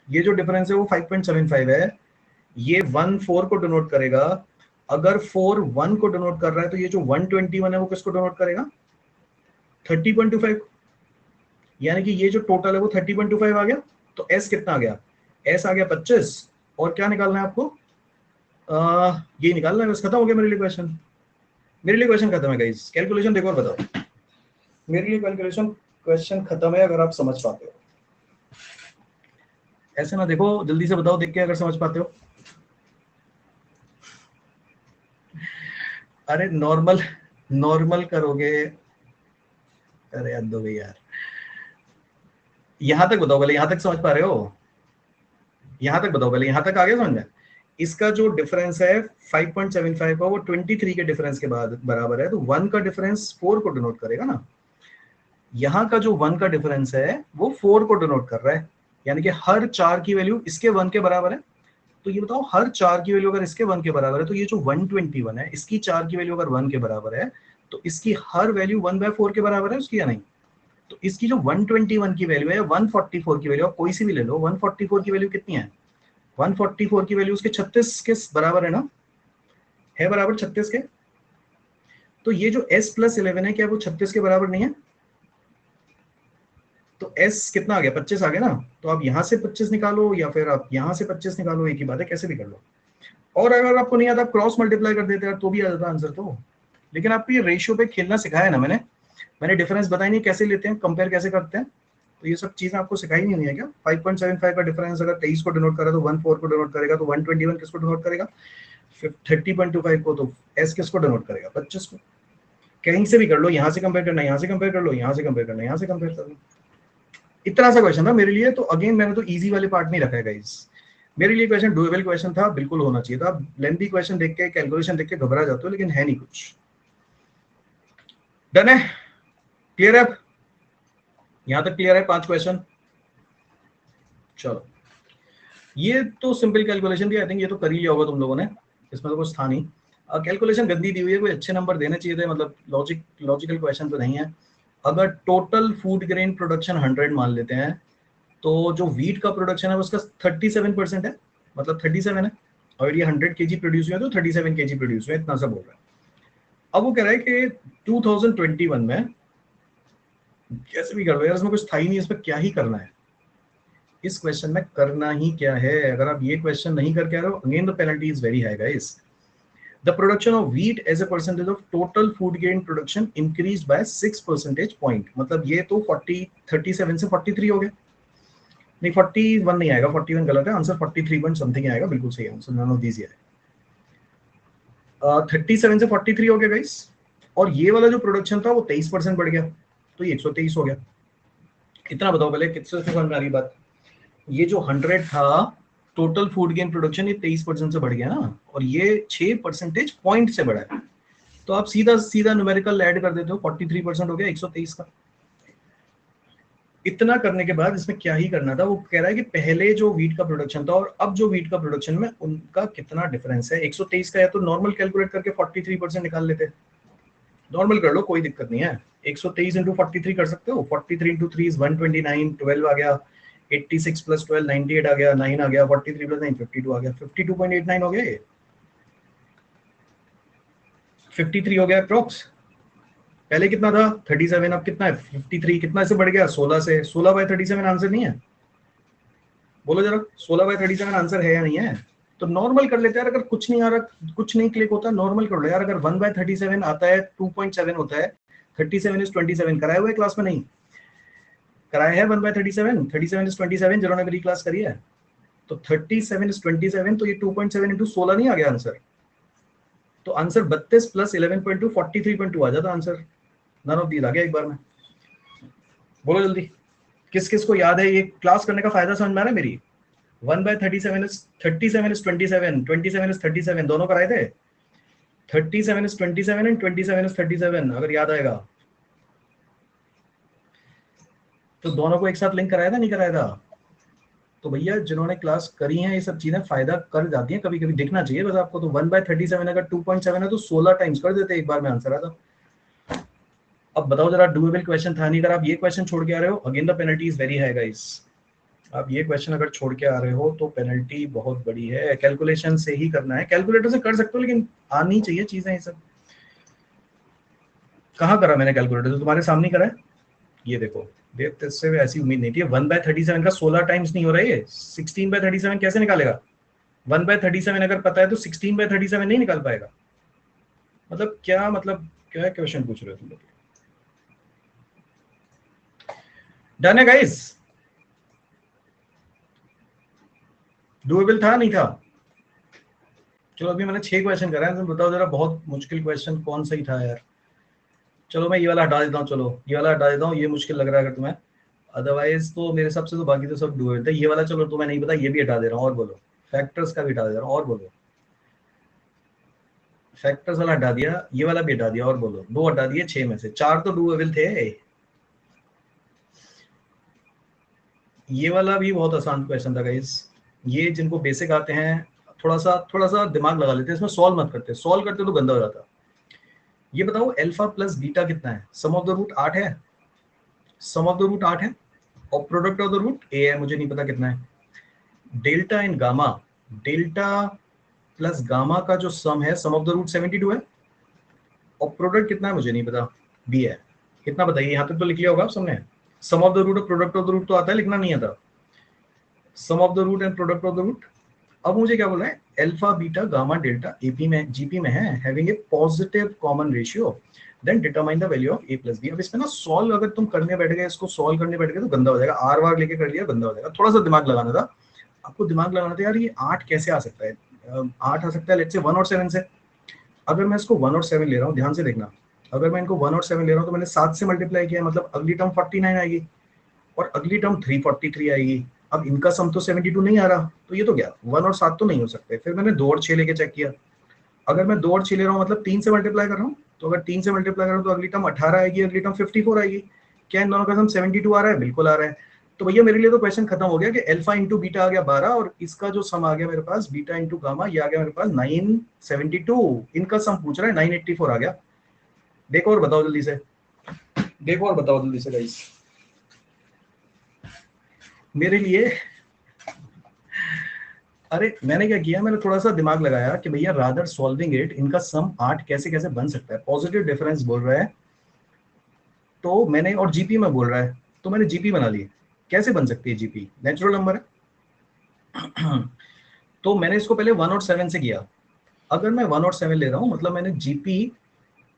ये जो डिफरेंस है वो 5.75 है, ये 1 4 को डिनोट करेगा। अगर 4 1 को डिनोट कर रहा है तो ये जो 121 है वो किसको डिनोट करेगा? 30.25। यानी कि ये जो टोटल है वो 30.25 आ गया। तो एस कितना आ गया? एस आ गया 25। और क्या निकालना है आपको? ये निकालना है, बस खत्म हो गया मेरे लिए क्वेश्चन। मेरे लिए क्वेश्चन खत्म है गाइस, कैलकुलेशन देखो और बताओ। मेरे लिए कैलकुलेशन क्वेश्चन खत्म है अगर आप समझ पाते हो। ऐसे ना देखो, जल्दी से बताओ देख के अगर समझ पाते हो। अरे नॉर्मल नॉर्मल करोगे। अरे हद हो गई यार। यहां तक बताओ पहले, यहां तक समझ पा रहे हो? यहां तक बताओ पहले, यहां तक आगे समझ में? इसका जो डिफरेंस है 5.75 का, वो 23 के डिफरेंस के बाद बराबर है, तो 1 का डिफरेंस 4 को डिनोट करेगा ना। यहाँ का जो 1 का डिफरेंस है वो 4 को डिनोट कर रहा है, यानी कि हर 4 की वैल्यू इसके 1 के बराबर है। तो ये बताओ, हर 4 की वैल्यू अगर इसके 1 के बराबर है, तो ये जो 121 है, इसकी 4 की वैल्यू अगर 1 के बराबर है, तो इसकी हर वैल्यू 1/4 के बराबर है उसकी, या नहीं? तो इसकी जो 121 की वैल्यू है, 144 की वैल्यू, आप कोई सी भी ले लो, 144 की वैल्यू कितनी है? 144 की वैल्यू उसके 36 के बराबर है ना, है बराबर 36 के। तो ये जो s + 11 है, क्या वो 36 के बराबर नहीं है? तो s कितना आ गया? 25 आ गया ना। तो आप यहां से 25 निकालो या फिर आप यहां से 25 निकालो, एक ही बात है, कैसे भी कर लो। और अगर आपको नहीं आता, क्रॉस मल्टीप्लाई कर देते हैं तो भी आ जाता आंसर तो। लेकिन आपको ये रेशियो पे खेलना सिखाया ना मैंने डिफरेंस बताई नहीं कैसे लेते हैं, कंपेयर कैसे करते हैं, तो ये सब चीजें आपको सिखाई नहीं हुई है क्या? 5.75 का डिफरेंस अगर 23 को डिनोट करे तो 14 को डिनोट करेगा, तो 121 किसको डिनोट करेगा? 30.25 को। तो s किसको डिनोट करेगा? 25 को। कहीं से भी कर लो, यहाँ से कंपेयर करना, यहाँ से कंपेयर कर लो, यहाँ से कंपेयर करना, यहाँ से कंपेयर कर लो। इतना सा क्वेश्चन था मेरे लिए, तो अगेन मैंने तो इजी वाले पार्ट नहीं रखा है गाइस। मेरे लिए क्वेश्चन डुएबल क्वेश्चन था, बिल्कुल होना चाहिए था। लेंथी क्वेश्चन देख के, कैलकुलेशन देख के घबरा जाते हो, लेकिन है नहीं कुछ। डन है? क्लियर है? यहां तक क्लियर है? 5 क्वेश्चन। चलो, ये तो सिंपल कैलकुलेशन थी, आई थिंक ये तो कर ही लिया होगा तुम लोगों ने, इसमें तो कुछ था नहीं। कैलकुलेशन गंदी दी हुई है, कोई अच्छे नंबर देने चाहिए थे, मतलब लॉजिकल क्वेश्चन तो नहीं है। अगर टोटल फूड ग्रेन प्रोडक्शन 100 मान लेते हैं, तो जो वीट का प्रोडक्शन है उसका 37% है, मतलब 37 है। और ये 100 केजी प्रोड्यूस हुए तो 37 केजी प्रोड्यूस हुए, इतना सा बोल रहा है। अब वो कह रहा है कि 2021 में, कैसे भी कर लो यार, इसमें कुछ था ही नहीं, इसमें क्या ही करना है, इस क्वेश्चन में करना ही क्या है? अगर आप ये क्वेश्चन नहीं करके आ रहे हो, again the penalty is very high guys. The production of wheat as a percentage of total food grain production increase by 6 percentage point. मतलब ये तो 37 से 43 हो गया। नहीं, 41 नहीं आएगा, 41 गलत है, आंसर 43 पॉइंट समथिंग आएगा, बिल्कुल सही आंसर, नन ऑफ दीज है। 37 से 43 हो गया गाइस। और ये वाला जो प्रोडक्शन था वो 23% बढ़ गया, तो ये 123 हो गया। इतना बताओ पहले, किससे समझ में आ रही बात? ये जो 100 था टोटल फूड गेन प्रोडक्शन, ये 23% से बढ़ गया ना, और ये 6 परसेंटेज पॉइंट से बढ़ा है। तो आप सीधा सीधा न्यूमेरिकल ऐड कर देते हो, 43% हो गया 123 का। इतना करने के बाद इसमें क्या ही करना था, वो कह रहा है कि पहले जो वीट का प्रोडक्शन था और अब जो वीट का प्रोडक्शन में उनका कितना डिफरेंस है। 123 का है तो नॉर्मल कैलकुलेट करके 43% निकाल लेते। नॉर्मल कर लो, कोई दिक्कत नहीं है। 123 इंटू 43 कर सकते हो, 43 इंटू 3 इज 129, 12 आ गया, 86 प्लस 12 98 आ गया, 9 आ गया, 43 प्लस 9 52 आ गया, 52.89 हो गया, ये 53 हो गया अप्रॉक्स। पहले कितना था? 37, अब कितना है? 53। कितना से बढ़ गया? 16 से। 16/37 आंसर नहीं है? बोलो जरा, 16/37 आंसर है या नहीं है? तो नॉर्मल कर लेते हैं यार, अगर कुछ नहीं आ रहा, कुछ नहीं क्लिक होता, नॉर्मल कर लो यार। अगर 1/37 आता है, 2.7 होता है, 37 इज 27 कराया हुआ है क्लास में? नहीं कराया है। 1/37, 37 इज 27, जिन्होंने मेरी क्लास करी है। तो 37 इज 27, तो ये 2.7 इंटू 16 नहीं आ गया आंसर? तो आंसर 32 प्लस 11.2 43.2 आ जाता आंसर। नन ऑफ दीज आ गया एक बार में। बोलो जल्दी, किस किस को याद है? ये क्लास करने का फायदा समझ में आ रहा है मेरी? 1/37 इज 37 इज 27, 27 इज 37, दोनों कराए थे। 37 इज 27 एंड 27 इज 37, अगर याद आएगा तो दोनों को एक साथ लिंक कराया था, नहीं कराया था? तो भैया जिन्होंने क्लास करी है, ये सब चीजें फायदा कर जाती हैं, कभी कभी देखना चाहिए बस आपको। तो 1/37 अगर 2.7 है तो 16 टाइम्स कर देते एक बार में, आंसर आता। अब बताओ जरा, डुएबल क्वेश्चन था नहीं, अगर आप ये क्वेश्चन छोड़ के आ रहे हो, again the penalty is very high guys. आप ये क्वेश्चन अगर छोड़ के आ रहे हो तो पेनल्टी बहुत बड़ी है। कैलकुलेशन से ही करना है, कैलकुलेटर से कर सकते हो, लेकिन आनी चाहिए चीजें ये सब। कहाँ करा मैंने कैलकुलेटर से? तुम्हारे सामने करा है, ये देखो। देव इससे भी ऐसी उम्मीद नहीं थी। 1/37 का 16 टाइम्स नहीं हो रहा है, ये 16/37 कैसे निकालेगा? 1/37 अगर पता है तो 16/37 नहीं निकाल पाएगा। मतलब क्या क्वेश्चन पूछ रहे हो तुम लोग? डन है गाइस? डूएबल था नहीं था? चलो अभी मैंने 6 क्वेश्चन करा है, तुम बताओ जरा बहुत मुश्किल क्वेश्चन कौन सा ही था यार। चलो मैं ये वाला हटा देता हूँ, चलो ये वाला हटा देता हूँ, ये मुश्किल लग रहा है अगर तुम्हें। अदरवाइज तो मेरे हिसाब से तो बाकी तो सब डूएबल था। ये वाला चलो तुम्हें नहीं पता, ये भी हटा दे रहा हूँ। और बोलो, फैक्टर्स का भी हटा दे रहा हूँ। और बोलो, फैक्टर्स वाला हटा दिया, ये वाला भी हटा दिया। और बोलो, 2 हटा दिए 6 में से 4 तो डूएबल थे। ये वाला भी बहुत आसान क्वेश्चन था गाइस। ये जिनको बेसिक आते हैं थोड़ा सा दिमाग लगा लेते हैं, इसमें सॉल्व मत करते, सॉल्व करते तो गंदा हो जाता। ये बताओ अल्फा प्लस बीटा कितना है? सम ऑफ द रूट 8 है। सम ऑफ द रूट 8 है और प्रोडक्ट ऑफ द रूट ए है, मुझे नहीं पता कितना है। डेल्टा इन गामा, डेल्टा प्लस गामा का जो सम है, सम ऑफ द रूट 72 है और प्रोडक्ट कितना है मुझे नहीं पता, बी है। कितना बताइए, यहाँ तक तो लिख लिया होगा आप सबने। सम ऑफ द रूट और प्रोडक्ट ऑफ द रूट तो आता है, लिखना नहीं आता। Sum of the root and product of the root. अब मुझे क्या बोल रहा है, alpha beta gamma delta AP में जीपी में है, having a positive common ratio, then determine the value of a plus b. अब इसमें ना सॉल्व अगर तुम करने बैठ गए, इसको सॉल्व करने बैठ गए तो गंदा हो जाएगा। आर वार लेके कर लिया गंदा हो जाएगा। थोड़ा सा दिमाग लगाना था आपको, दिमाग लगाना था यार, ये 8 कैसे आ सकता है? 8 आ सकता है लेट्स से 1 और 7 से। अगर मैं इसको 1 और 7 ले रहा हूँ, ध्यान से देखना, अगर मैं इनको 1 और 7 ले रहा हूँ तो मैंने 7 से मल्टीप्लाई किया, मतलब अगली टर्म 49 आएगी और अगली टर्म 343 आएगी। अब इनका सम तो 72 नहीं आ रहा, तो ये तो क्या 1 और 7 तो नहीं हो सकते। फिर मैंने 2 और 6 लेके चेक किया, अगर मैं 2 और 6 ले रहा हूँ मतलब 3 से मल्टीप्लाई कर रहा हूँ, तो अगर 3 से मल्टीप्लाई कर रहा हूँ तो अगली टर्म 18 आएगी, अगली टर्म 54 आएगी। क्या इन दोनों का सम 72 आ रहा है? बिल्कुल आ रहा है। तो भैया मेरे लिए तो क्वेश्चन खत्म हो गया कि अल्फा इंटू बीटा आ गया 12 और इसका जो सम आ गया मेरे पास बीटा इंटू गामा, ये आ गया मेरे पास 972। इनका सम पूछ रहा है 984 आ गया। देखो और बताओ जल्दी से, देखो और बताओ जल्दी से गाइस मेरे लिए। अरे मैंने क्या किया, मैंने थोड़ा सा दिमाग लगाया कि भैया रादर सॉल्विंग इट, इनका सम 8 कैसे कैसे बन सकता है। पॉजिटिव डिफरेंस बोल रहा है तो मैंने, और जीपी में बोल रहा है तो मैंने जीपी बना ली। कैसे बन सकती है जीपी? नेचुरल नंबर है। तो मैंने इसको पहले 1 और 7 से किया। अगर मैं 1 और 7 ले रहा हूँ मतलब मैंने जीपी,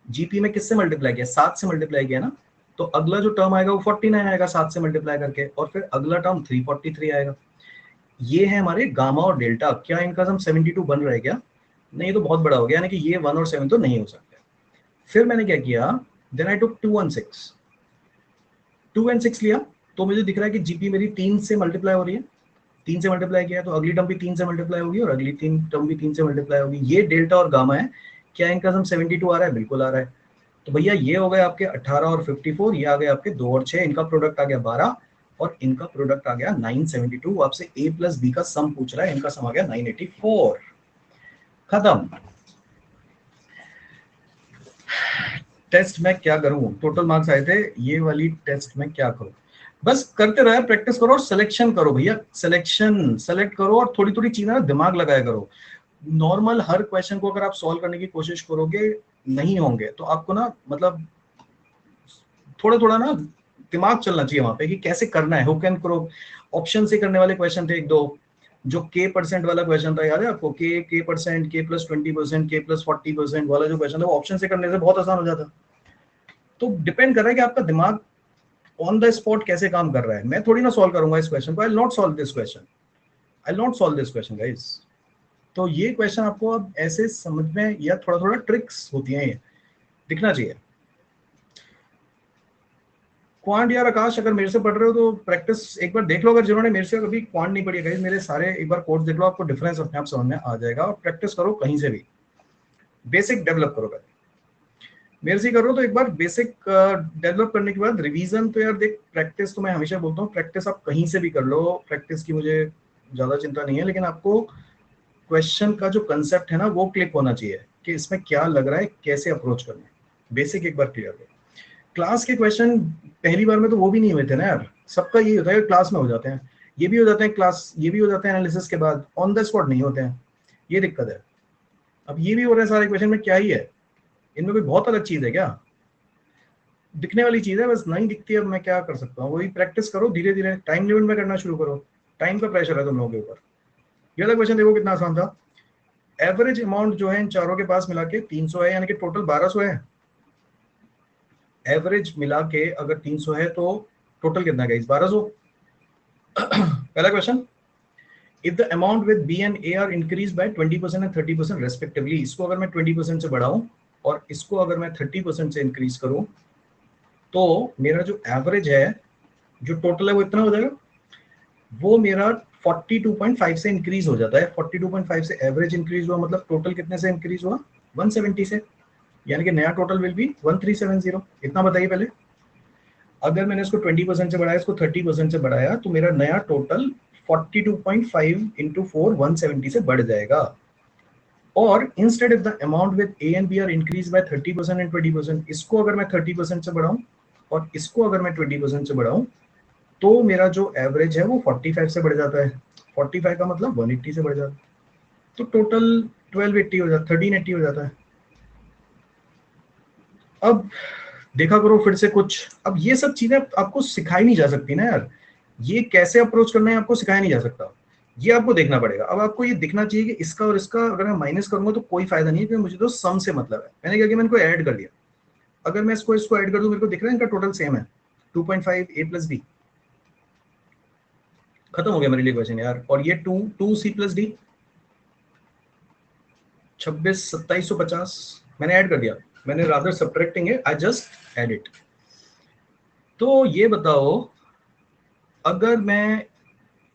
जीपी में किससे मल्टीप्लाई किया? 7 से मल्टीप्लाई किया ना। तो अगला जो टर्म आएगा वो 49 आएगा 7 से मल्टीप्लाई करके, और फिर अगला टर्म 343 आएगा। ये है हमारे गामा और डेल्टा। क्या इनका सम 72 बन रहा है क्या? नहीं, ये तो बहुत बड़ा हो गया, यानी कि ये 1 और 7 तो नहीं हो सकते। फिर मैंने क्या किया, then I took 2 and 6, 2 and 6 लिया, तो मुझे दिख रहा है कि जीपी मेरी 3 से मल्टीप्लाई हो रही है। 3 से मल्टीप्लाई किया तो अगली टर्म भी 3 से मल्टीप्लाई होगी और अगली 3 टर्म भी 3 से मल्टीप्लाई होगी। ये डेल्टा और गामा है। क्या इनका सम 72 आ रहा है? बिल्कुल आ रहा है। तो भैया ये हो गए आपके 18 और 54, ये आ गए आपके 2 और 6, इनका प्रोडक्ट आ गया 12 और इनका प्रोडक्ट आ गया 972। आपसे ए प्लस बी का सम पूछ रहा है, इनका सम आ गया 984। खत्म। टेस्ट में क्या करूं, टोटल मार्क्स आए थे, ये वाली टेस्ट में क्या करूं? बस करते रहे, प्रैक्टिस करो और सिलेक्शन करो भैया, सिलेक्शन सेलेक्ट करो और थोड़ी थोड़ी चीजें ना दिमाग लगाया करो। नॉर्मल हर क्वेश्चन को अगर आप सॉल्व करने की कोशिश करोगे नहीं होंगे, तो आपको ना मतलब थोड़ा थोड़ा ना दिमाग चलना चाहिए वहां पे कि कैसे करना है। हुक एंड क्रो ऑप्शन से करने वाले क्वेश्चन थे एक दो, जो के परसेंट वाला क्वेश्चन था, याद है आपको? के परसेंट, के प्लस 20%, के प्लस 40% वाला जो क्वेश्चन था, वो ऑप्शन से करने से बहुत आसान हो जाता। तो डिपेंड कर रहा है कि आपका दिमाग ऑन द स्पॉट कैसे काम कर रहा है। मैं थोड़ी ना सॉल्व करूंगा इस क्वेश्चन को, I will not solve this question, I will not solve this question guys. तो ये क्वेश्चन आपको अब ऐसे समझ में या थोड़ा थोड़ा ट्रिक्स होती हैं, ये दिखना चाहिए। क्वांट यार आकाश, अगर मेरे से पढ़ रहे हो तो प्रैक्टिस एक बार देख लो। अगर जिन्होंने मेरे से कभी क्वांट नहीं पढ़ी है गाइस, मेरे सारे एक बार कोर्स देख लो, आपको डिफरेंस अपने आप समझ में आ जाएगा। और प्रैक्टिस करो कहीं से भी, बेसिक डेवलप करो पहले। मेरे से करो तो एक बार बेसिक डेवलप करने के बाद रिवीजन। तो यार देख, प्रैक्टिस तो मैं हमेशा बोलता हूँ, प्रैक्टिस आप कहीं से भी कर लो, प्रैक्टिस की मुझे ज्यादा चिंता नहीं है, लेकिन आपको क्वेश्चन का जो कंसेप्ट है ना वो क्लिक होना चाहिए कि इसमें क्या लग रहा है, कैसे अप्रोच करना है। बेसिक एक बार क्लियर करो। क्लास के क्वेश्चन पहली बार में तो वो भी नहीं हुए थे ना यार, सबका यही होता है क्लास में हो जाते हैं, ये भी हो जाते हैं क्लास, ये भी हो जाते हैं एनालिसिस के बाद, ऑन द स्पॉट नहीं होते हैं, ये दिक्कत है। अब ये भी हो रहे हैं सारे क्वेश्चन में, क्या ही है इनमें? कोई बहुत अलग चीज है क्या? दिखने वाली चीज है, बस नहीं दिखती है। अब मैं क्या कर सकता हूँ? वही प्रैक्टिस करो धीरे धीरे, टाइम लिमिट में करना शुरू करो। टाइम का प्रेशर है तुम लोगों के ऊपर। ये वाला क्वेश्चन देखो कितना आसान था। एवरेज अमाउंट जो है इन चारों के पास मिला के 300 है, यानी कि टोटल 1200 है। एवरेज मिला के अगर 300 है तो टोटल कितना है गाइस? 1200। पहला question, if the amount with B and A are increase by 20% and 30% respectively, इसको अगर मैं 20% से बढ़ाऊं और इसको अगर मैं 30% से इंक्रीज करूं तो मेरा जो एवरेज है, जो टोटल है, वो इतना हो जाएगा। वो मेरा 42.5 से इंक्रीज हो जाता है। 42.5 से एवरेज इंक्रीज हुआ, मतलब टोटल कितने से इंक्रीज हुआ? 170 से, यानी कि नया टोटल विल बी 1370। इतना बताइए पहले। अगर मैंने इसको 20% से बढ़ाया, इसको 30% से बढ़ाया, तो मेरा नया टोटल 42.5 इंटू 4 170 से बढ़ जाएगा। और instead if the amount with A and B are increase by 30% and 20%, इसको अगर मैं 30% से बढ़ाऊं और इसको अगर मैं 20% से बढ़ाऊं तो मेरा जो एवरेज है वो 45 से बढ़ जाता है। 45 का मतलब 180 से बढ़ जाता है, तो टोटल 1280 हो जाता है, 1380 हो जाता है। अब देखा करो फिर से कुछ। अब ये सब चीजें आपको सिखाई नहीं जा सकती ना यार, ये कैसे अप्रोच करना है आपको सिखाया नहीं जा सकता, ये आपको देखना पड़ेगा। अब आपको ये दिखना चाहिए कि इसका और इसका अगर मैं माइनस करूंगा तो कोई फायदा नहीं है, क्योंकि मुझे तो सम से मतलब है। मैंने क्या किया, मैंने इनको ऐड कर लिया। अगर मैं इसको ऐड कर दूं, मेरे को दिख रहा है इनका टोटल सेम है, 2.5 ए प्लस बी। खत्म हो गया मेरे लिए क्वेश्चन यार। और ये 2 सी प्लस डी, 26 2750 मैंने ऐड कर दिया। मैंने रादर सब्ट्रैक्टिंग है, आई जस्ट ऐड इट। तो ये बताओ, अगर मैं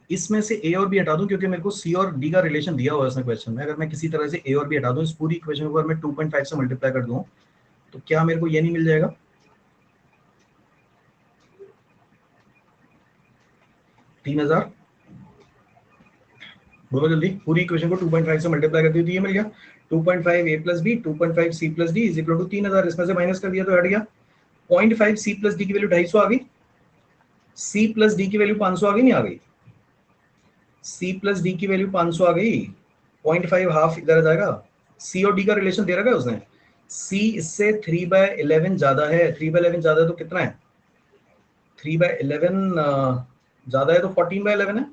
इसमें से ए और बी हटा दूं, क्योंकि मेरे को सी और डी का रिलेशन दिया हुआ है इसमें क्वेश्चन में, अगर मैं किसी तरह से ए और बी हटा दूं, इस पूरी इक्वेशन को अगर मैं 2.5 से मल्टीप्लाई कर दूं, तो क्या मेरे को ये नहीं मिल जाएगा? 3000। बोलो जल्दी, पूरी इक्वेशन को 2.5 से मल्टीप्लाई कर दी तो ये मिल गया 2.5 a plus b 2.5 c plus d is equal to 3000। इसमें से माइनस कर दिया तो हट गया 0.5 सी प्लस डी की वैल्यू 250 आ गई, सी प्लस डी की वैल्यू 500 आ गई, नहीं आ गई? सी प्लस डी की वैल्यू 500 आ गई, 0.5 हाफ इधर आ जाएगा। सी और डी का रिलेशन दे रखा है उसने। सी इससे 3/11 ज्यादा है, 3/11 ज्यादा है तो कितना है? 3/11 ज्यादा है तो 14/11 है।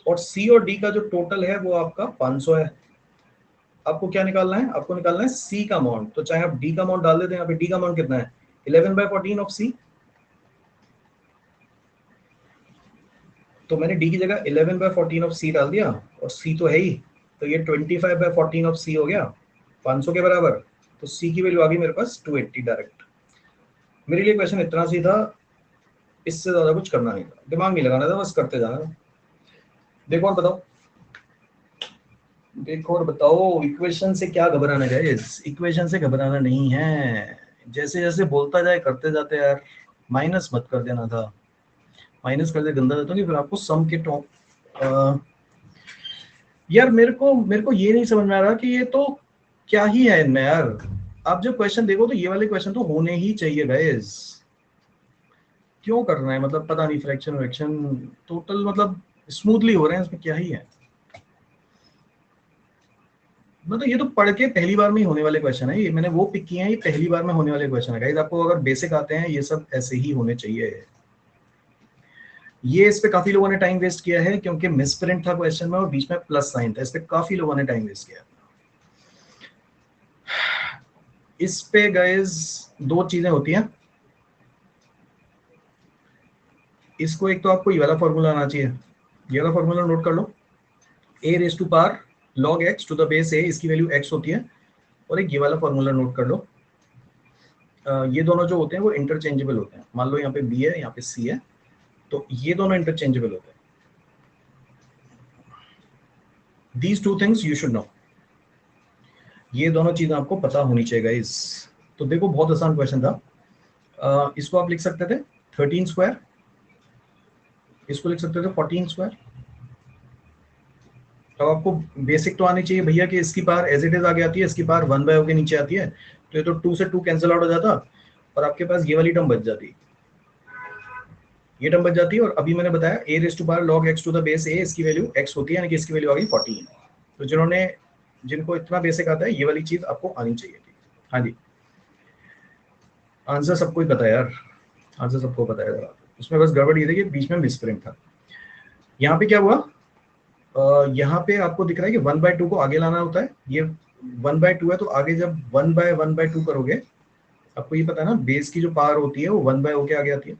और सी और डी का जो टोटल है वो आपका 500 है। आपको क्या निकालना है? आपको निकालना है सी का अमाउंट। तो चाहे आप डी का अमाउंट डाल देते हैं, यहाँ पे डी का अमाउंट कितना है? 11/14 ऑफ सी। तो मैंने डी की जगह 11/14 ऑफ सी डाल दिया, और सी तो है ही, तो ये 25/14 ऑफ सी हो गया 500 के बराबर। तो सी की वैल्यू आ गई मेरे पास 280 डायरेक्ट। मेरे लिए क्वेश्चन इतना सी था, इससे ज्यादा कुछ करना नहीं था, दिमाग नहीं लगाना था, बस करते जाना था। देखो और बताओ, देखो और बताओ, इक्वेशन से क्या घबराना है? इक्वेशन से घबराना नहीं है, जैसे जैसे बोलता जाए करते जाते यार। माइनस मत कर देना था, माइनस कर दे गंदा जाता कि फिर आपको सम के टॉप। यार मेरे को ये नहीं समझ में आ रहा कि ये तो क्या ही है इनमें यार। आप जब क्वेश्चन देखो तो ये वाले क्वेश्चन तो होने ही चाहिए गाइस, क्यों कर रहे हैं? मतलब पता नहीं, फ्रैक्शन व्रैक्शन टोटल मतलब स्मूथली हो रहे हैं, इसमें क्या ही है? मतलब ये तो पढ़ के पहली बार में ही होने वाले क्वेश्चन है, ये मैंने वो पिक किए हैं, ये पहली बार में होने वाले क्वेश्चन है गाइस। आपको अगर बेसिक आते हैं ये सब ऐसे ही होने चाहिए। ये इस पे काफी लोगों ने टाइम वेस्ट किया है, क्योंकि मिसप्रिंट था क्वेश्चन में और बीच में प्लस साइन था, इस पे काफी लोगों ने टाइम वेस्ट किया। इस पे गाइस दो चीजें होती हैं। इसको एक तो आपको ये वाला फॉर्मूला आना चाहिए, ये वाला फॉर्मूला नोट कर लो। A raise to power log x to the base a, इसकी वैल्यू एक्स होती है। और एक ये वाला फॉर्मूला नोट कर लो। ये दोनों जो होते हैं वो इंटरचेंजेबल होते हैं। मान लो यहाँ पे बी है, यहाँ पे सी है, तो ये दोनों इंटरचेंजेबल होते हैं। These two things you should know, ये दोनों चीजें आपको पता होनी चाहिए गाइस। तो देखो बहुत आसान क्वेश्चन था। इसको आप लिख सकते थे 13 स्क्वायर, इसको लिख सकते थे 14 स्क्वायर। अब आपको बेसिक तो आनी चाहिए भैया कि इसकी पावर एज इट इज आगे आती है, इसकी पावर 1/o के नीचे आती है, तो ये तो 2 से 2 कैंसिल आउट हो जाता और आपके पास ये वाली टर्म बच जाती, ये टर्म बच जाती है। और अभी मैंने बताया a raise to power log x to the base a, इसकी वैल्यू एक्स होती है, यानी कि इसकी वैल्यू आ गई 14। तो जिनको इतना बेसिक आता है ये वाली चीज आपको आनी चाहिए थी। हाँ जी, आंसर सबको ही पता है यार, आंसर सबको पता है। इसमें बस गड़बड़ ये थी कि बीच में मिसप्रिंट था। यहाँ पे क्या हुआ, यहाँ पे आपको दिख रहा है कि 1/2 को आगे लाना होता है, ये 1/2 है, तो आगे जब 1/1/2 करोगे, आपको ये पता है ना बेस की जो पावर होती है वो 1/o के आगे आती है।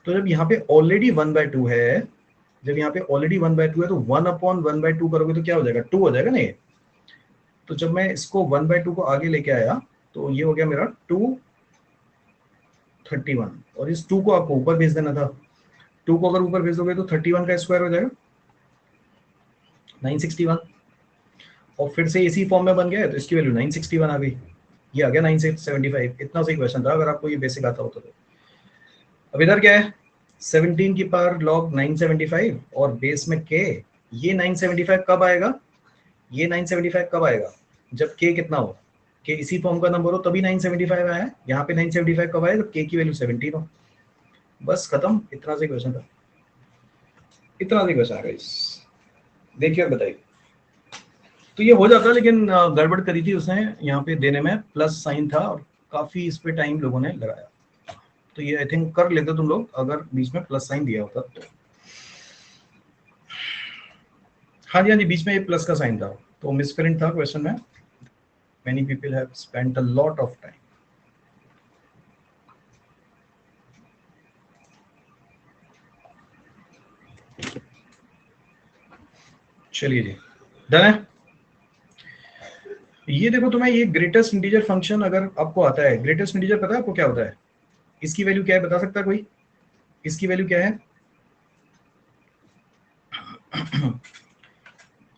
तो जब यहाँ पे ऑलरेडी 1/2 है, जब यहाँ पे ऑलरेडी 1/2 है, तो 1/1/2 करोगे तो क्या हो जाएगा, 2 हो जाएगा ना ये। तो जब मैं इसको 1/2 को आगे लेके आया तो ये हो गया मेरा 231, और इस 2 को आपको ऊपर भेज देना था। 2 को अगर ऊपर भेज दोगे तो 31 का स्क्वायर हो जाएगा 961, और फिर से इसी फॉर्म में बन गया है, तो इसकी वैल्यू 961 आ गई, ये आ गया 975। इतना सही क्वेश्चन था अगर आपको ये बेसिक आता होता तो। अब इधर क्या है, 17 की पावर log 975 और बेस में k। ये 975 कब आएगा, ये 975 कब आएगा, जब k कितना हो, k इसी फॉर्म का नंबर हो तभी 975 आया है। यहाँ पे 975 कब आया, जब k की वैल्यू 17 हो। बस खत्म, इतना से क्वेश्चन था, इतना से क्वेश्चन आ गया। देखिए और बताइए। तो ये हो जाता, लेकिन गड़बड़ करी थी उसने यहाँ पे देने में, प्लस साइन था और काफी इस पे टाइम लोगों ने लगाया। तो ये आई थिंक कर लेते तुम लोग अगर बीच में प्लस साइन दिया होता तो। हाँ जी, हाँ जी, बीच में ये प्लस का साइन था, तो मिसप्रिंट था क्वेश्चन में। Many people have spent a lot of time. चलिए जी, डन है। ये देखो तुम्हें ये ग्रेटेस्ट इंटीजर फंक्शन अगर आपको आता है, ग्रेटेस्ट इंटीजर पता है आपको क्या होता है, इसकी वैल्यू क्या है बता सकता है कोई, इसकी वैल्यू क्या है?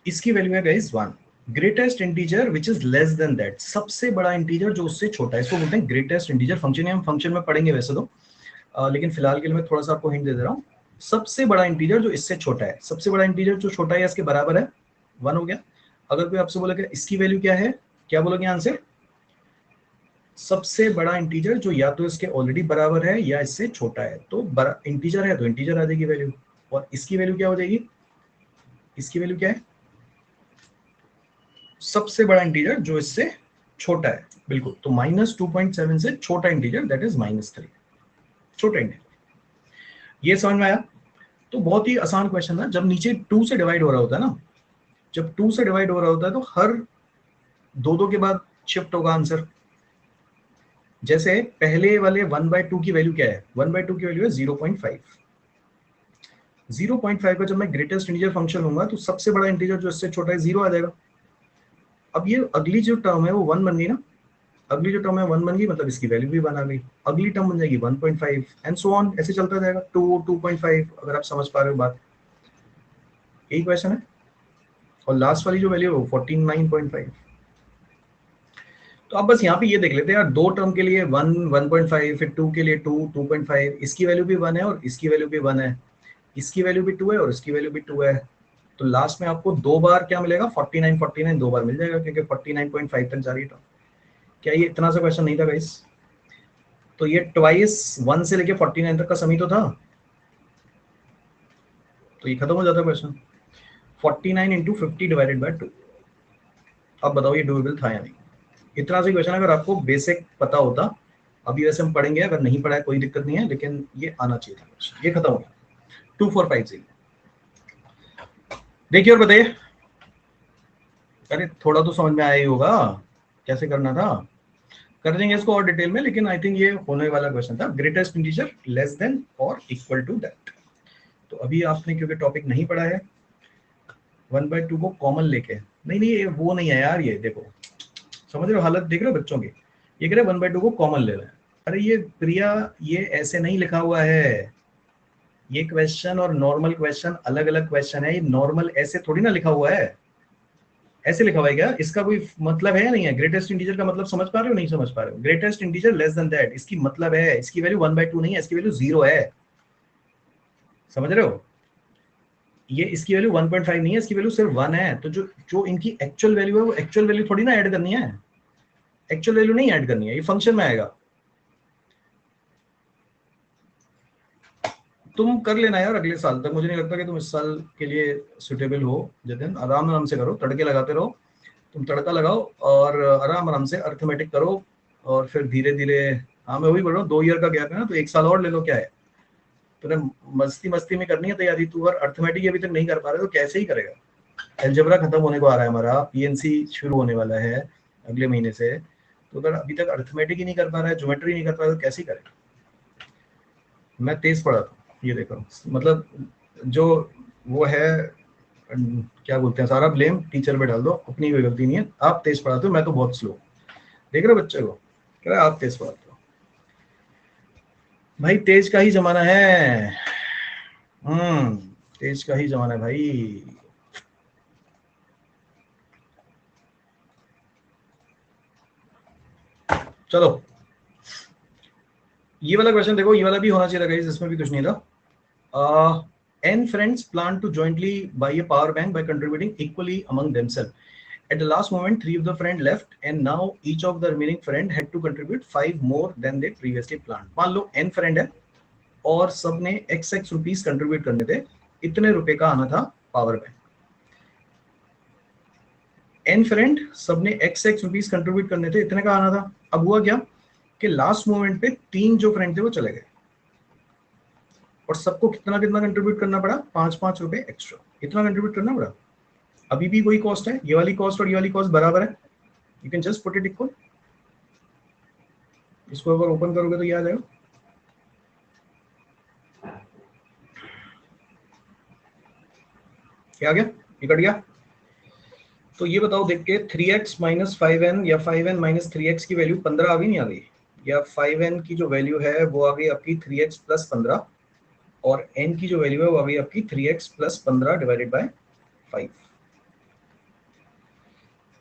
इसकी वैल्यू है guys 1। Greatest integer which is less than that, सबसे बड़ा इंटीजर जो उससे छोटा है, इसको बोलते हैं ग्रेटेस्ट इंटीजर फंक्शन। हम फंक्शन में पढ़ेंगे वैसे तो, लेकिन फिलहाल के लिए मैं थोड़ा सा आपको हिंट दे रहा हूँ। सबसे बड़ा इंटीजर जो इससे छोटा है, सबसे बड़ा इंटीजर जो छोटा है इसके बराबर है, 1 हो गया। अगर कोई आपसे बोलेगा इसकी वैल्यू क्या है, क्या बोलोगे आंसर? सबसे बड़ा इंटीजर जो या तो इसके ऑलरेडी बराबर है या इससे छोटा है। तो इंटीजर है तो इंटीजर आ जाएगी वैल्यू, और इसकी वैल्यू क्या हो जाएगी, इसकी वैल्यू क्या है? सबसे बड़ा इंटीजर जो इससे छोटा है, बिल्कुल। तो -2.7 से छोटा इंटीजर दैट इज -3, छोटा इंटीजर। ये समझ में आया? तो बहुत ही आसान क्वेश्चन था। जब नीचे 2 से डिवाइड हो रहा होता है ना, जब 2 से डिवाइड हो रहा होता है तो हर 2 के बाद शिफ्ट होगा आंसर। जैसे पहले वाले 1/2 की वैल्यू क्या है, 1/2 की वैल्यू है 0.5। 0.5 का जब मैं ग्रेटेस्ट इंटीजर फंक्शन लूंगा तो सबसे बड़ा इंटीजर जो इससे छोटा है 0 आ जाएगा। अब ये अगली जो टर्म है वो 1 बन गई ना, अगली जो टर्म है 1 बन गई, मतलब इसकी वैल्यू भी 1 आ गई। अगली टर्म बन जाएगी 1.5 एंड सो ऑन, ऐसे चलता जाएगा 2, 2.5। अगर आप समझ पा रहे हो बात, यही क्वेश्चन है। और लास्ट वाली जो वैल्यू है 49.5। तो अब बस यहाँ पे ये देख लेते हैं यार, दो टर्म के लिए 1, 1.5, फिर 2 के लिए 2, 2.5, इसकी वैल्यू भी 1 है और इसकी वैल्यू भी 1 है, इसकी वैल्यू भी 2 है और इसकी वैल्यू भी 2 है। तो लास्ट में आपको दो बार क्या मिलेगा, 49, 49 दो बार मिल जाएगा, क्योंकि 49.5 तक जा रही है टर्म। क्या ये इतना सा क्वेश्चन नहीं था गाइस? तो ये ट्वाइस 1 से लेके 49 तक का समी तो था, तो ये खत्म हो जाता है क्वेश्चन। 49 into 50 divided by 2। अब बताओ ये डुएबल था या नहीं? इतना सा क्वेश्चन अगर आपको बेसिक पता होता, अभी वैसे हम पढ़ेंगे, अगर नहीं पढ़ा है कोई दिक्कत नहीं है, लेकिन ये आना चाहिए था क्वेश्चन। ये खत्म हो गया 2450। देखिए और बताइए। अरे थोड़ा तो समझ में आया ही होगा कैसे करना था, कर देंगे इसको और डिटेल में, लेकिन आई थिंक ये होने वाला क्वेश्चन था, ग्रेटेस्ट इंटीजर लेस देन और इक्वल टू दैट। तो अभी आपने क्योंकि टॉपिक नहीं पढ़ा है, 1/2 को कॉमन लेके, नहीं नहीं ये वो नहीं है यार, ये देखो समझ रहे हो हालत, देख रहे हो बच्चों की, ये कह रहे 1/2 को कॉमन ले रहे हैं। अरे ये प्रिया, ये ऐसे नहीं लिखा हुआ है, ये क्वेश्चन और नॉर्मल क्वेश्चन अलग अलग क्वेश्चन है। ये नॉर्मल ऐसे थोड़ी ना लिखा हुआ है, ऐसे लिखा हुआ है क्या? इसका कोई मतलब है या नहीं है? ग्रेटेस्ट इंटीजर का मतलब समझ पा रहे हो, नहीं समझ पा रहे हो? Greatest integer less than that, इसकी मतलब है इसकी वैल्यू 1/2 नहीं है, इसकी वैल्यू 0 है, समझ रहे हो? ये इसकी वैल्यू 1.5 नहीं है, इसकी वैल्यू सिर्फ 1 है। तो जो जो इनकी एक्चुअल वैल्यू है वो एक्चुअल वैल्यू थोड़ी ना ऐड करनी है, एक्चुअल वैल्यू नहीं ऐड करनी है, ये फंक्शन में आएगा। तुम कर लेना यार अगले साल तक, मुझे नहीं लगता कि तुम इस साल के लिए सुटेबल हो। जतिन आराम आराम से करो, तड़के लगाते रहो, तुम तड़का लगाओ और आराम आराम से अर्थमेटिक करो, और फिर धीरे धीरे, हाँ मैं वही बोल रहा हूँ 2 ईयर का गैप है ना, तो 1 साल और ले लो, क्या है। तूने मस्ती मस्ती में करनी है तैयारी, तू अगर अर्थमेटिक अभी तक नहीं कर पा रहा तो कैसे ही करेगा। अलजेब्रा खत्म होने को आ रहा है हमारा, पीएनसी शुरू होने वाला है अगले महीने से, तो अगर अभी तक अर्थमेटिक ही नहीं कर पा रहा है, ज्योमेट्री नहीं कर पा रहा है, तो कैसे ही करेगा। मैं तेज पढ़ाता हूँ, ये देखो, मतलब जो वो है क्या बोलते हैं, सारा ब्लेम टीचर पे डाल दो, अपनी कोई गलती नहीं है। आप तेज पढ़ाते हो, मैं तो बहुत स्लो। देख रहे हो बच्चे को, कह रहा है आप तेज पढ़ाते हो। भाई तेज का ही जमाना है, तेज का ही जमाना है भाई। चलो ये वाला क्वेश्चन देखो, ये वाला भी होना चाहिए था, इसमें भी कुछ नहीं था। N friends plan to jointly buy a power bank by contributing equally among themselves. At the last moment, 3 of the friend left, and now each of the remaining friend had to contribute 5 more than they previously planned. मान लो N friend है और सबने XX rupees contribute करने थे, इतने रुपए का आना था पावर बैंक। N फ्रेंड सबने XX रुपीस कंट्रीब्यूट करने थे, इतने का आना था। अब हुआ क्या कि लास्ट मोमेंट पे 3 जो फ्रेंड थे वो चले गए और सबको कितना कितना कंट्रीब्यूट करना पड़ा, 5-5 रुपए एक्स्ट्रा, इतना कंट्रीब्यूट करना पड़ा। अभी भी वही कॉस्ट है, ये वाली कॉस्ट और ये वाली कॉस्ट बराबर है, you can just put it equal. इसको अगर ओपन करोगे तो ये आ जाएगा, क्या आ गया, ये कट गया। तो ये बताओ देख के, 3x माइनस 5n या 5n माइनस 3x की वैल्यू 15 आ गई, नहीं आ गई? या 5n की जो वैल्यू है वो आ गई आपकी 3x प्लस 15, और n की जो वैल्यू है वो आ गई आपकी 3x plus 15 divided by 5।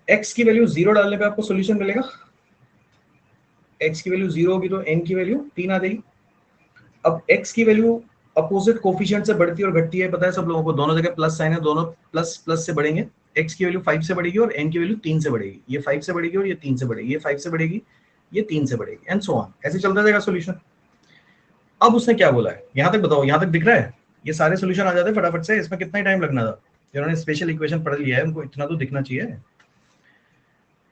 x की वैल्यू 0 डालने पे आपको सोल्यूशन मिलेगा, x की वैल्यू 0 होगी तो n की वैल्यू 3 आ जाएगी। अब x की वैल्यू अपोजिट कोफिशिएंट से बढ़ती और घटती है, पता है सब लोगों को, दोनों जगह प्लस साइन है, दोनों प्लस प्लस से बढ़ेंगे। x की वैल्यू 5 से बढ़ेगी और n की वैल्यू 3 से बढ़ेगी, ये 5 से बढ़ेगी और ये 3 से बढ़ेगी, ये 5 से बढ़ेगी, ये 3 से बढ़ेगी, एंड सो ऑन, ऐसे चलता जाएगा सोल्यूशन। अब उसने क्या बोला है, यहां तक बताओ, यहां तक दिख रहा है? ये सारे सोल्यूशन आ जाते फटाफट से, इसमें कितना टाइम लगना था? जिन्होंने स्पेशल इक्वेशन पढ़ लिया है उनको इतना तो दिखना चाहिए।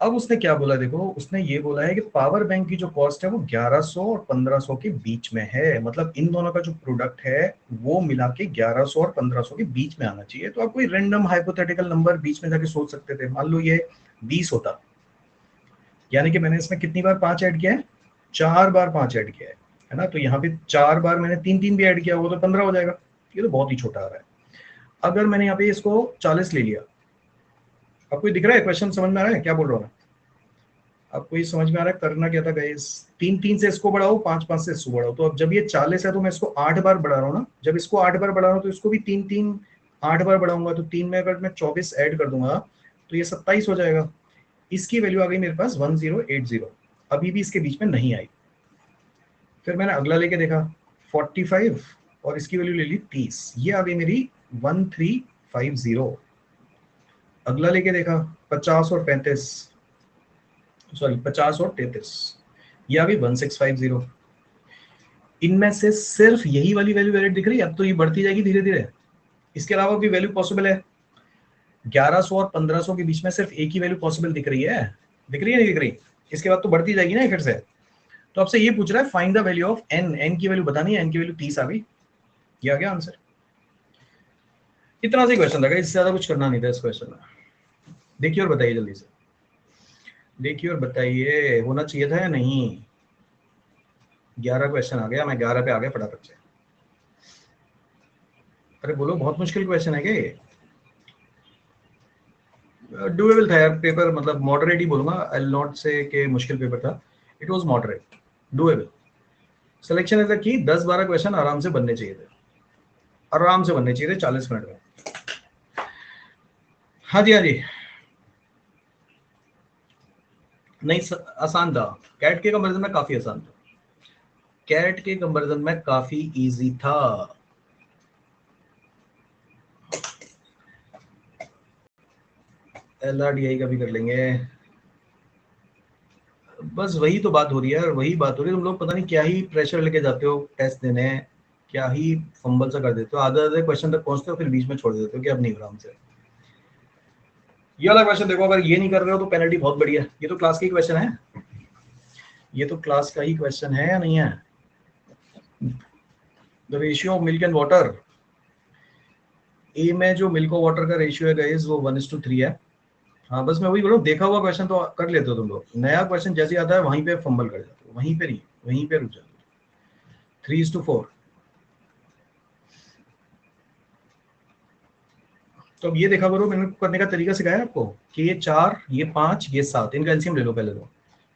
अब उसने क्या बोला देखो, उसने ये बोला है कि पावर बैंक की जो कॉस्ट है वो 1100 और 1500 के बीच में है, मतलब इन दोनों का जो प्रोडक्ट है वो मिला के 1100 और 1500 के बीच में आना चाहिए। तो आप कोई रैंडम हाइपोथेटिकल नंबर बीच में जाके सोच सकते थे, मान लो ये 20 होता, यानी कि मैंने इसमें कितनी बार 5 ऐड किया है, 4 बार 5 ऐड किया है ना, तो यहाँ पे 4 बार मैंने 3-3 भी ऐड किया, वो तो 15 हो जाएगा, ये तो बहुत ही छोटा आ रहा है। अगर मैंने यहाँ पे इसको 40 ले लिया, आपको दिख रहा है क्वेश्चन, समझ में आ रहा है क्या बोल रहा हूँ? आपको ये समझ में आ रहा है करना क्या था गाइस? 3-3 से इसको बढ़ाओ, 5-5 से इसको बढ़ाओ, तो अब जब ये 40 है तो मैं इसको 8 बार बढ़ा रहा हूँ ना, जब इसको 8 बार बढ़ा रहा हूँ तो इसको भी 3-3 8 बार बढ़ाऊंगा, तो 3 में अगर मैं 24 ऐड कर दूंगा तो ये 27 हो जाएगा। इसकी वैल्यू आ गई मेरे पास 1080, अभी भी इसके बीच में नहीं आई। फिर मैंने अगला लेके देखा 45 और इसकी वैल्यू ले ली 30, ये आ गई मेरी 1350। अगला लेके देखा 50 और 35, सॉरी 50 और 33, ये आ गई 1650। इनमें से सिर्फ यही वाली वैल्यू वैलिड दिख रही है, अब तो ये बढ़ती जाएगी धीरे धीरे। इसके अलावा भी वैल्यू पॉसिबल है, 1100 और 1500 के बीच में सिर्फ एक ही वैल्यू पॉसिबल दिख रही है, दिख रही है नहीं दिख रही? इसके बाद तो बढ़ती जाएगी ना फिर से। तो आपसे ये पूछ रहा है find the value of n, n की वैल्यू बतानी है, n की वैल्यू 30 आ गई, ये आ गया आंसर। इतना सा क्वेश्चन था, इससे ज्यादा कुछ करना नहीं था इस क्वेश्चन में। देखिए और बताइए जल्दी से, देखिए और बताइए होना चाहिए था या नहीं? 11 क्वेश्चन आ गया, मैं 11 पे आ गया फटाफट से। अरे बोलो, बहुत मुश्किल क्वेश्चन है क्या ये? डूएबल था यार पेपर, मतलब मॉडरेट ही बोलूंगा, आई विल नॉट से कि मुश्किल पेपर था, it was moderate, doable. Selection is the key, 10-12 question आराम से बनने चाहिए थे, आराम से बनने चाहिए थे 40 मिनट में। हाँ जी हाँ जी, नहीं आसान था, कैट के कंपैरिजन में काफी आसान था, कैट के कंपैरिजन में काफी इजी था। LRDI का भी कर लेंगे, बस वही तो बात हो रही है यार, वही बात हो रही है, तुम लोग पता नहीं क्या ही प्रेशर लेके जाते हो टेस्ट देने, क्या ही फंबल सा कर देते हो, आधे आधे क्वेश्चन तक पहुंचते हो फिर बीच में छोड़ देते हो कि अब नहीं हो रहा हमसे। ये वाला क्वेश्चन देखो, अगर ये नहीं कर रहे हो तो पेनल्टी बहुत बढ़िया है, ये तो क्लास का ही क्वेश्चन है, ये तो क्लास का ही क्वेश्चन है या नहीं है? The ratio of milk and water, A में जो मिल्क और वाटर का रेशियो है गाइस वो 1:3 है। हाँ बस मैं वही बोल रहा हूँ, देखा हुआ क्वेश्चन तो कर लेते हो तुम लोग, नया क्वेश्चन जैसे आता है वहीं पे फंबल कर जाते हो, वहीं पे नहीं, वहीं पे रुक जाते हो। 3:4। तो अब ये देखा करो, मैंने करने का तरीका सिखाया आपको कि ये 4, ये 5, ये 7, इनका एलसीएम ले लो पहले तो।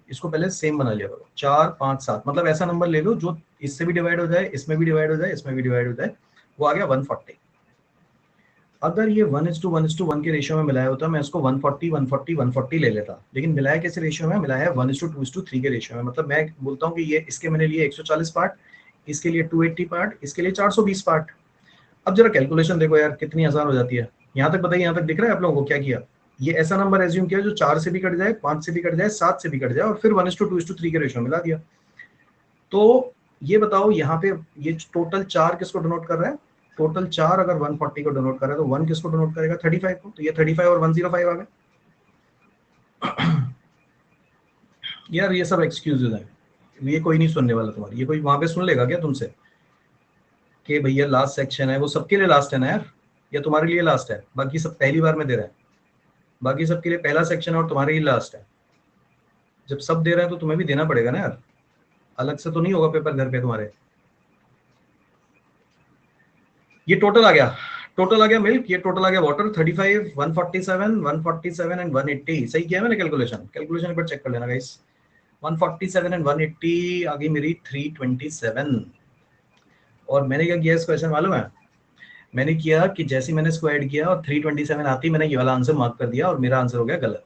इसको पहले सेम बना लिया करो, 4, 5, 7, मतलब ऐसा नंबर ले लो जो इससे भी डिवाइड हो जाए, इसमें भी डिवाइड हो जाए, इसमें भी डिवाइड हो जाए, वो आ गया 140। अगर ये 1:1:1 के रेशियो में मिलाया होता मैं इसको 140 140 140 ले लेता, लेकिन मिलाया कैसे रेशियो में मिलाया है 1:2:3 के रेशियो में। मतलब मैं बोलता हूँ कि ये इसके मैंने लिए 140 पार्ट, इसके लिए 280 पार्ट, इसके लिए 420 पार्ट। अब जरा कैलकुलेशन देखो यार कितनी आसान हो जाती है। यहाँ तक बताइए, यहाँ तक दिख रहा है आप लोगों को क्या किया? ये ऐसा नंबर एज्यूम किया जो 4 से भी कट जाए, 5 से भी कट जाए, 7 से भी कट जाए, और फिर 1:2:3 के रेशियो मिला दिया। तो ये बताओ यहाँ पे ये टोटल 4 किसको डिनोट कर रहा है? टोटल 4 अगर 140 को डिनोट कर रहा है तो 1 किसको डिनोट करेगा? 35 को। तो ये 35 और 105 आ गए। यार ये सब एक्सक्यूजेज हैं, ये कोई नहीं सुनने वाला तुम्हारी। ये कोई वहां पे सुन लेगा क्या तुमसे कि भैया लास्ट सेक्शन है? वो सबके लिए लास्ट है ना यार, या तुम्हारे लिए लास्ट है? बाकी सब पहली बार में दे रहे हैं, बाकी सबके लिए पहला सेक्शन है और तुम्हारे लिए लास्ट है। जब सब दे रहे हैं तो तुम्हें भी देना पड़ेगा ना यार, अलग से तो नहीं होगा पेपर घर पे तुम्हारे। ये टोटल आ गया, टोटल आ गया मिल्क, ये टोटल आ गया वाटर। 35, 147, 147 एंड 180। सही किया मैंने कैलकुलेशन? कैलकुलेशन एक बार चेक कर लेना गाइस। 147 एंड 180 आ गई मेरी 327। और मैंने क्या किया इस क्वेश्चन मालूम है? मैंने किया कि जैसे मैंने स्क्वायर्ड किया और 327 आती, मैंने ये वाला आंसर मार्क कर दिया और मेरा आंसर हो गया गलत।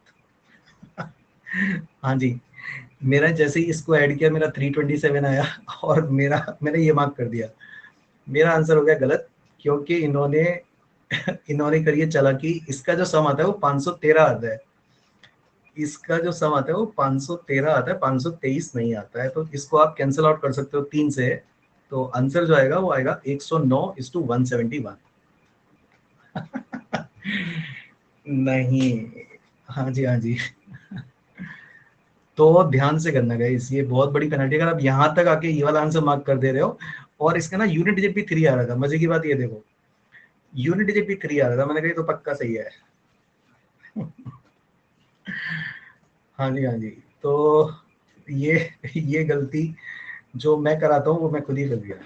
हाँ जी, मेरा जैसे ही इसको ऐड किया मेरा 327 आया और मेरा मैंने ये मार्क कर दिया, मेरा आंसर हो गया गलत। क्योंकि इन्होंने इन्होंने करिए चालाकी, इसका जो सम आता है वो 513 आता है, इसका जो सम आता है वो 513 आता है, 523 नहीं आता है। तो इसको आप कैंसिल आउट कर सकते हो 3 से। तो आंसर जो आएगा वो आएगा 109:171। नहीं, हाँ जी हाँ जी। तो ध्यान से करना गाइस, ये बहुत बड़ी पेनल्टी। अगर आप यहाँ तक आके ये वाला आंसर मार्क कर दे रहे हो, और इसका ना यूनिट डिजिट भी 3 आ रहा था। मजे की बात ये देखो, यूनिट डिजिट भी 3 आ रहा था, मैंने कहा तो पक्का सही है। हाँ जी हाँ जी। तो ये ये गलती जो मैं कराता हूँ वो मैं खुद ही कर दिया।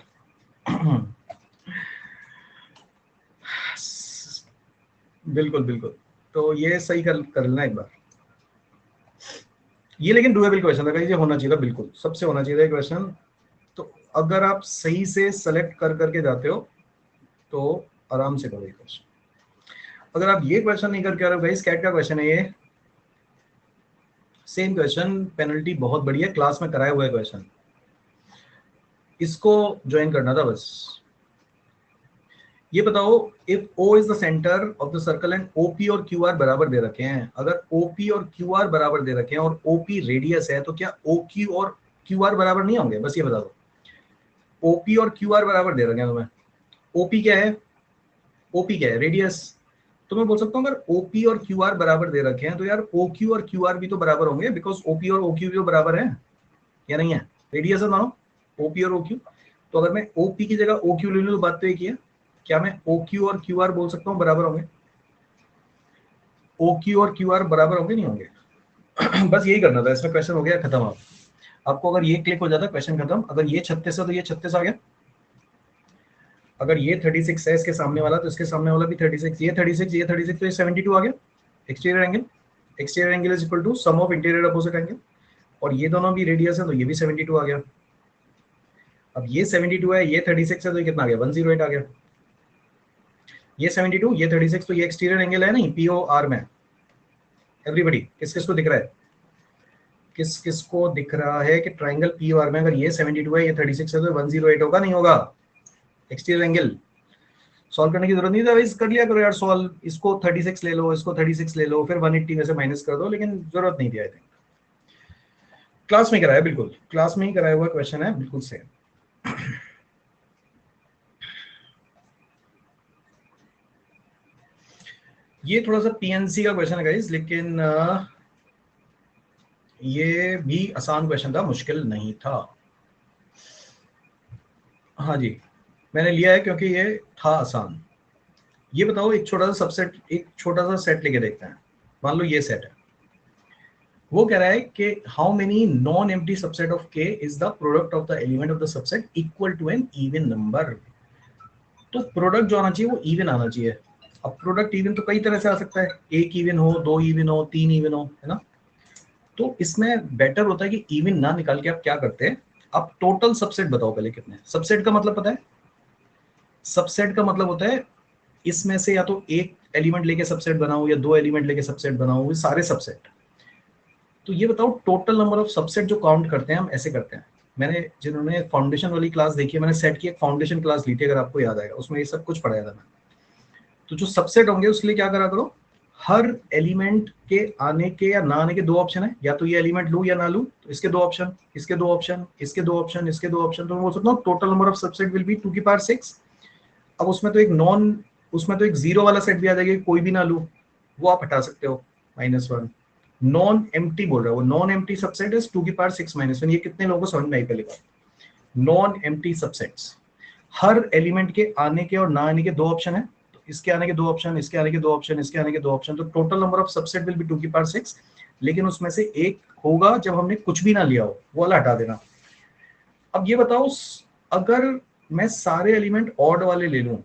बिल्कुल बिल्कुल। तो ये सही कर लेना एक बार। ये लेकिन डुएबल क्वेश्चन था, ये होना चाहिए था, बिल्कुल सबसे होना चाहिए था क्वेश्चन। तो अगर आप सही से सेलेक्ट कर करके जाते हो तो आराम से करो ये क्वेश्चन। अगर आप ये क्वेश्चन नहीं करके आ रहे हो गाइस, कैट का क्वेश्चन है ये, सेम क्वेश्चन, पेनल्टी बहुत बड़ी है, क्लास में कराया हुआ है क्वेश्चन, इसको ज्वाइन करना था बस। ये बताओ, if O is the centre of the circle and OP और QR बराबर दे रखे हैं, अगर OP और QR बराबर दे रखे हैं और OP रेडियस है, तो क्या OQ और QR बराबर नहीं होंगे? बस ये बता दो। OP और QR बराबर दे रखे हैं तुम्हें, OP क्या है? OP क्या है? रेडियस। तो मैं बोल सकता हूँ अगर OP और QR बराबर दे रखे हैं तो यार OQ और QR भी तो बराबर होंगे, बिकॉज OP और OQ भी तो बराबर है या नहीं है? रेडियस है मानो OP और OQ। तो अगर मैं OP की जगह OQ ले लूँ तो बात तो एक ही है। क्या मैं OQ और QR बोल सकता हूँ बराबर होंगे? OQ और QR बराबर होंगे नहीं होंगे? बस यही करना था, इसमें क्वेश्चन हो गया खत्म। आप आपको अगर ये क्लिक हो जाता क्वेश्चन खत्म। अगर ये 36 है तो ये 36 आ गया, अगर ये 36 है इसके सामने वाला तो इसके सामने वाला भी 36, ये 36, ये 36, तो ये 72 आ गया। Exterior angle, exterior angle is equal to sum of interior opposite angle, और ये दोनों भी रेडियस है तो ये भी 72 आ गया। अब ये 72 है, ये 36 है, तो ये कितना आ गया? 108 आ गया। ये 72, ये 36, तो ये एक्सटीरियर एंगल है नहीं POR में। एवरीबडी किस किस को दिख रहा है? किस किस को दिख रहा है कि ट्राइंगल POR में अगर ये 72 है, ये 36 है, तो 108 होगा नहीं होगा? एक्सटीरियर एंगल सॉल्व करने की जरूरत नहीं था, कर लिया करो यार सॉल्व। इसको 36 ले लो, इसको 36 ले लो, फिर 180 में से माइनस कर दो, लेकिन जरूरत नहीं थी। आई थिंक क्लास में कराया, बिल्कुल क्लास में ही कराया हुआ क्वेश्चन है, बिल्कुल सेम। ये थोड़ा सा PNC का क्वेश्चन है गाइस, लेकिन ये भी आसान क्वेश्चन था, मुश्किल नहीं था। हाँ जी, मैंने लिया है क्योंकि ये था आसान। ये बताओ एक छोटा सा सबसेट, एक छोटा सा सेट लेके देखते हैं। मान लो ये सेट है, वो कह रहा है कि how many non empty subset of K is the product of the element of the subset equal to an even number. तो प्रोडक्ट जो आना चाहिए वो इवन आना चाहिए। अब प्रोडक्ट इवन तो कई तरह से आ सकता है, एक इवन हो, दो इवन हो, तीन इवन हो, है ना। तो इसमें बेटर होता है कि इवन ना निकाल के आप क्या करते हैं, आप टोटल सबसेट बताओ पहले कितने। सबसेट का मतलब पता है? सबसेट का मतलब होता है इसमें से या तो एक एलिमेंट लेके सबसेट बनाओ या दो एलिमेंट लेके सबसेट बनाओ, ये सारे सबसेट। तो ये बताओ टोटल नंबर ऑफ सबसेट जो काउंट करते हैं हम ऐसे करते हैं। मैंने जिन्होंने फाउंडेशन वाली क्लास देखी है, मैंने सेट की एक फाउंडेशन क्लास ली थी, अगर आपको याद आएगा, उसमें ये सब कुछ पढ़ाया था मैंने। तो जो सबसेट होंगे उसके लिए क्या करा करो, हर एलिमेंट के आने के या ना आने के दो ऑप्शन है, या तो ये एलिमेंट लूं या ना लूं, तो इसके दो ऑप्शन, इसके दो ऑप्शन, इसके दो ऑप्शन, इसके दो ऑप्शन। तो मैं बोल सकता हूँ total number of subset will be 2 की पावर 6। अब उसमें तो एक नॉन, उसमें तो एक जीरो वाला सेट भी आ जाएगा, कोई भी ना लूं, वो आप हटा सकते हो, -1। नॉन एम्प्टी बोल रहा है वो, नॉन एम्प्टी सबसेट इज 2 की पावर 6 -1। ये कितने लोगों को समझ में आई पहले बात? नॉन एम्प्टी सबसेट्स, हर एलिमेंट के आने के और ना आने के दो ऑप्शन है, तो इसके आने के दो ऑप्शन, इसके आने के दो ऑप्शन, इसके आने के दो ऑप्शन। तो total number of subset will be 2 की पावर 6। लेकिन उसमें से एक होगा जब हमने कुछ भी ना लिया हो, वो वाला हटा देना। अब ये बताओ, अगर मैं सारे एलिमेंट ऑड वाले ले लूं,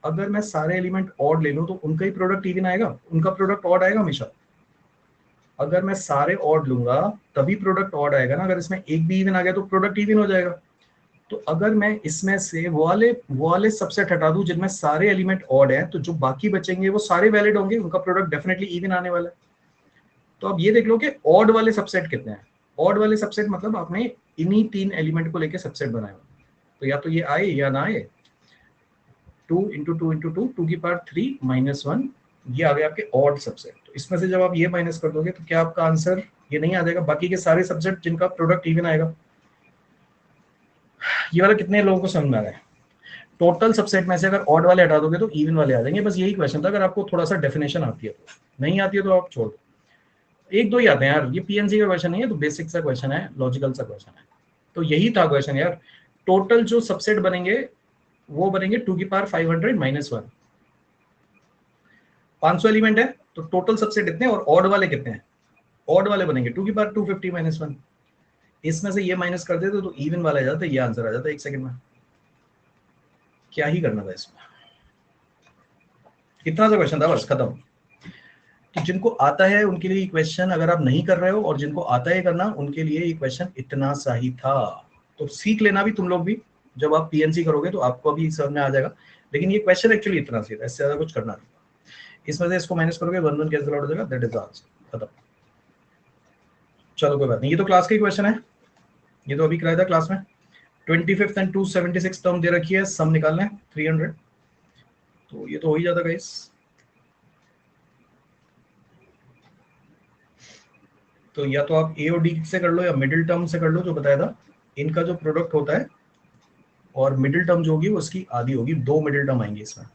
अगर मैं सारे एलिमेंट ऑड ले लूं तो उनका ही प्रोडक्ट इवन आएगा, उनका प्रोडक्ट ऑड आएगा हमेशा। अगर मैं सारे ऑड लूंगा तभी प्रोडक्ट ऑड आएगा ना, अगर इसमें एक भी इवन आ गया तो प्रोडक्ट इवन हो जाएगा। तो अगर मैं इसमें से वो वाले सबसेट हटा दूं जिनमें सारे एलिमेंट ऑड हैं, तो जो बाकी बचेंगे वो सारे वैलिड होंगे, उनका प्रोडक्ट डेफिनेटली इवन आने वाला है। तो अब ये देख लो कि ऑड वाले सबसेट कितने हैं। ऑड वाले सबसेट मतलब आपने इन्हीं तीन एलिमेंट को लेकर सबसेट बनाया, तो या तो ये आए या ना आए। 2 इंटू टू इंटू टू, 2 की पावर 3 -1, ये आ गया आपके ऑड सबसेट। तो इसमें से जब आप ये माइनस कर दोगे तो क्या आपका आंसर ये नहीं आ जाएगा, बाकी के सारे सबसेट जिनका प्रोडक्ट इवन आएगा। ये वाला कितने लोगों को समझ में आ रहा है? टोटल सबसेट में से अगर ऑड वाले हटा दोगे तो इवन वाले आ जाएंगे। बस यही क्वेश्चन था, अगर आपको थोड़ा सा डेफिनेशन आती है तो। नहीं आती है तो आप छोड़ दो। एक दो ही आते हैं यार, ये पीएनसी का क्वेश्चन नहीं है, तो बेसिक सा क्वेश्चन है, लॉजिकल सा क्वेश्चन है। तो यही था क्वेश्चन यार। टोटल जो सबसेट बनेंगे वो बनेंगे 2 की पावर 500 -1। 500 एलिमेंट है तो टोटल सबसेट इतने, और ऑड वाले कितने हैं? ऑड वाले बनेंगे 2 की पावर 250 -1। इसमें से ये माइनस कर देते तो इवन वाला आ जाता, ये आंसर आ जाता एक सेकंड में। क्या ही करना था इसमें, इतना सा क्वेश्चन था, बस खत्म। तो जिनको आता है उनके लिए क्वेश्चन, अगर आप नहीं कर रहे हो और जिनको आता है करना, उनके लिए ये क्वेश्चन इतना सा ही था। तो सीख लेना भी तुम लोग भी, जब आप पीएनसी करोगे तो आपको भी समझ में आ जाएगा। लेकिन ये क्वेश्चन एक्चुअली इतना सी था, इससे ज्यादा कुछ करना नहीं। इसमें से इसको माइनस करोगे, 1 1 कैंसिल आउट हो जाएगा, दैट इज द आंसर, खत्म। चलो कोई बात नहीं, ये तो क्लास का ही क्वेश्चन है, ये तो अभी कराया था क्लास में। 25th एंड 276 टर्म दे रखी है, सम निकालना है 300, तो ये तो हो ही जाता गाइस। तो या तो आप ए और डी से कर लो या मिडिल टर्म से कर लो, जो बताया था। इनका जो प्रोडक्ट होता है और मिडिल टर्म जो होगी वो उसकी आधी होगी, दो मिडिल टर्म आएंगे इसमें।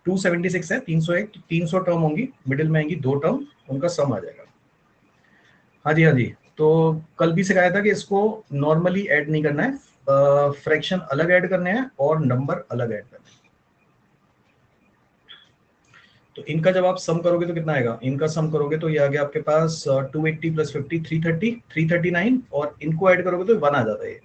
276 है, 301, 300 टर्म होंगी, मिडिल में आएंगी दो टर्म, उनका सम आ जाएगा। हाँ जी हाँ जी। तो कल भी सिखाया था कि इसको नॉर्मली ऐड नहीं करना है, फ्रैक्शन अलग ऐड करने हैं और नंबर अलग ऐड करने हैं। तो इनका जब आप सम करोगे तो कितना आएगा, इनका सम करोगे तो ये आ गया आपके पास 280 + 50 330 339, और इनको ऐड करोगे तो 1 आ जाता है।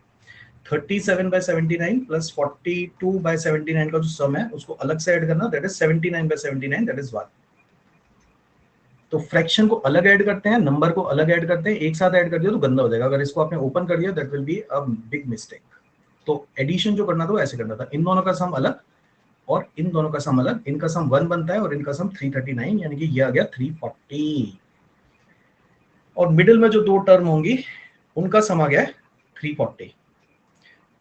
37/79 + 42/79 का जो सम है उसको अलग से ऐड करना, दैट इज 79/79, दैट इज 1। तो फ्रैक्शन को अलग ऐड करते हैं, नंबर को अलग ऐड करते हैं, एक साथ ऐड कर दिया तो गंदा हो जाएगा। अगर इसको आपने ओपन कर दिया that will be a big mistake. तो एडिशन जो करना था वो ऐसे करना था, इन दोनों का सम अलग और इन दोनों का सम अलग। इनका सम 1 बनता है और इनका सम 339, यानी कि ये आ गया 340। और मिडिल में जो दो टर्म होंगी उनका सम आ गया 340।